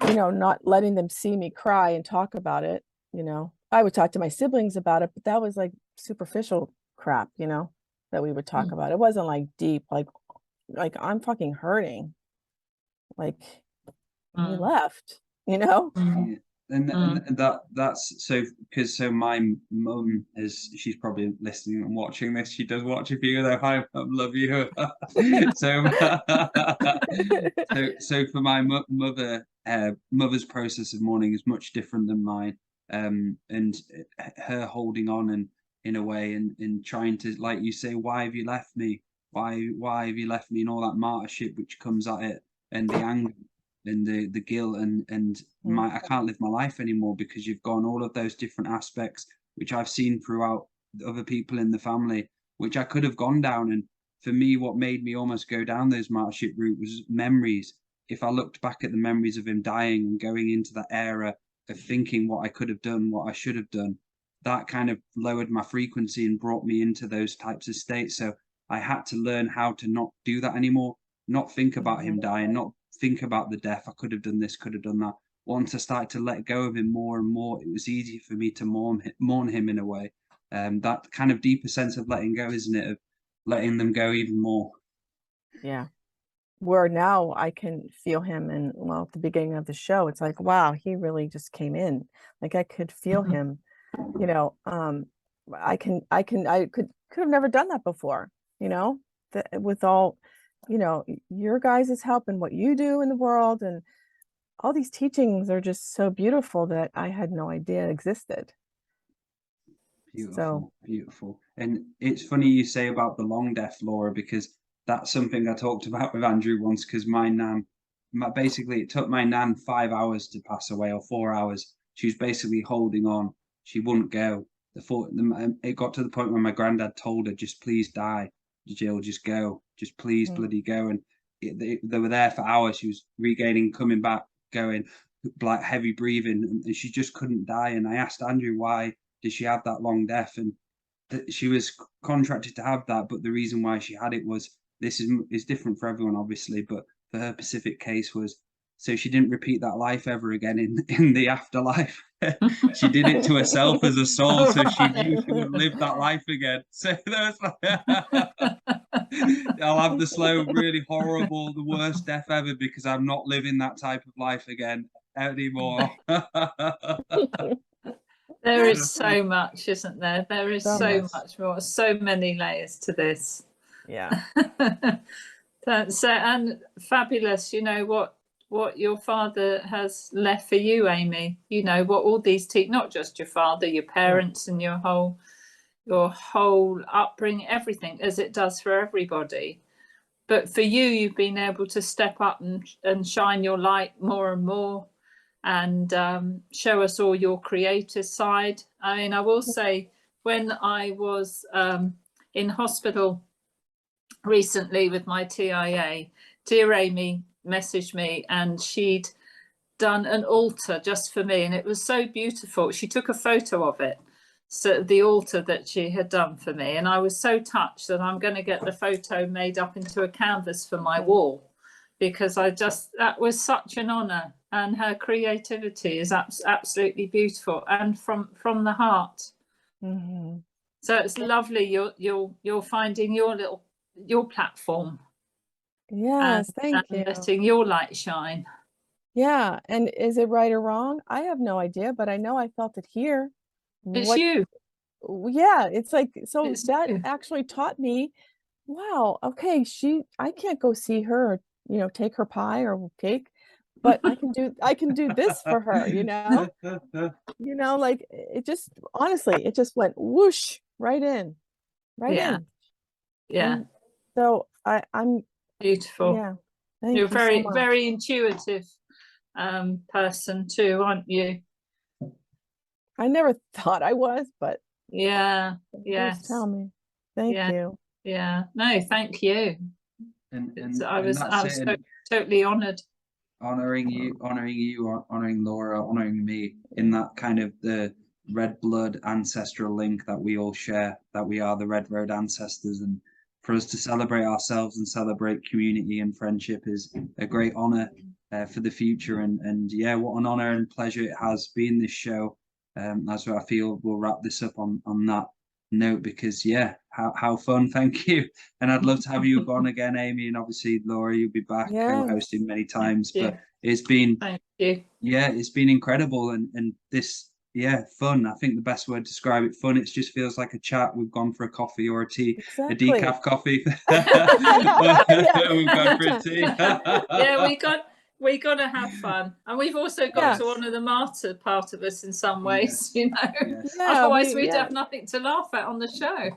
you know, not letting them see me cry and talk about it. You know, I would talk to my siblings about it, but that was like superficial crap, you know, that we would talk about. It wasn't like deep, like I'm fucking hurting. Like he left, you know? And that's so, because my mum is, she's probably listening and watching this. She does watch a few, though. Hi, I love you. So for my mother's process of mourning is much different than mine. And her holding on, and in a way, and trying to, like you say, why have you left me? Why have you left me? And all that martyrship which comes at it, and the anger and the guilt, and I can't live my life anymore because you've gone, all of those different aspects which I've seen throughout other people in the family, which I could have gone down. And for me, what made me almost go down those martyrship route was memories. If I looked back at the memories of him dying and going into that era of thinking what I could have done, what I should have done, that kind of lowered my frequency and brought me into those types of states. So I had to learn how to not do that anymore, not think about him dying, not think about the death. I could have done this, could have done that. Once I started to let go of him more and more, it was easier for me to mourn him in a way. That kind of deeper sense of letting go, isn't it? Of letting them go even more. Yeah. Where now I can feel him, and well, at the beginning of the show, it's like, wow, he really just came in. Like I could feel him, you know. I could have never done that before, you know, with all, you know, your guys' help and what you do in the world, and all these teachings are just so beautiful that I had no idea existed. Beautiful. And it's funny you say about the long death, Laura, because that's something I talked about with Andrew once, because my nan, basically it took my nan 5 hours to pass away, or 4 hours. She was basically holding on. She wouldn't go. It got to the point where my granddad told her, just please die, Jill, just go, just please bloody go. And they were there for hours. She was regaining, coming back, going, like heavy breathing, and she just couldn't die. And I asked Andrew, why did she have that long death? And she was contracted to have that, but the reason why she had it was, this is different for everyone, obviously, but for her specific case was, so she didn't repeat that life ever again in the afterlife. She did it to herself as a soul, so she knew she wouldn't live that life again. So there was like, I'll have the slow, really horrible, the worst death ever, because I'm not living that type of life again. anymore. There is so much, isn't there? There is So so much. much more, so many layers to this. Yeah. So, and fabulous, you know, what your father has left for you, Amy, you know, what all these not just your father, your parents and your whole upbringing, everything, as it does for everybody. But for you, you've been able to step up and shine your light more and more, and show us all your creative side. I mean, I will say, when I was in hospital recently with my TIA, dear Amy messaged me, and she'd done an altar just for me, and it was so beautiful. She took a photo of it, so the altar that she had done for me, and I was so touched that I'm going to get the photo made up into a canvas for my wall, because that was such an honor, and her creativity is absolutely beautiful and from the heart. Mm-hmm. So it's lovely you're finding your platform. Yes, thank you. Letting your light shine. Yeah, and is it right or wrong? I have no idea, but I know I felt it here. It's you. Yeah, it's like, so It's that you. actually taught me, wow, okay, I can't go see her, you know, take her pie or cake, but I can do this for her, you know? You know, like, it just, honestly, it just went whoosh right in. Yeah. And so I'm beautiful. Yeah. Thank You're you so much. very intuitive person too, aren't you? I never thought I was, but yes. tell me. Thank you. Yeah. No, thank you. I was totally honored. Honoring you, honoring Laura, honoring me in that kind of the red blood ancestral link that we all share, that we are the Red Road ancestors, and for us to celebrate ourselves and celebrate community and friendship is a great honor for the future. And yeah, what an honor and pleasure it has been this show. That's what I feel. We'll wrap this up on that note, because yeah, how fun. Thank you. And I'd love to have you on again, Amy, and obviously Laura, you'll be back co-hosting many times. But it's been it's been incredible, and this fun. I think the best word to describe it, fun. It just feels like a chat. We've gone for a coffee or a tea, a decaf coffee. We've gone for a tea. We got to have fun, and we've also got to honour the martyr part of us in some ways, you know. Otherwise, we'd have nothing to laugh at on the show.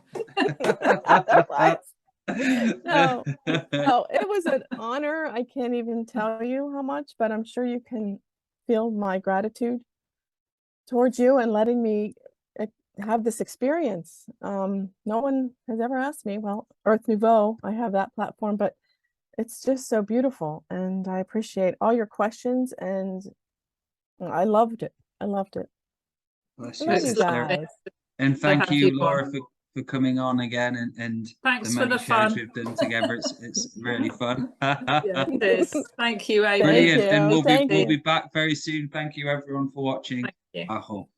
No, it was an honor. I can't even tell you how much, but I'm sure you can feel my gratitude towards you and letting me have this experience. No one has ever asked me. Well, Earth Nouveau, I have that platform, but it's just so beautiful, and I appreciate all your questions, and I loved it. Bless you. Love you guys. And thank you, Laura, for coming on again, and thanks the for the fun we've done together. It's really fun. It is. Thank you, Amy. Brilliant. And we'll be back very soon. Thank you everyone for watching. Thank you. Aho.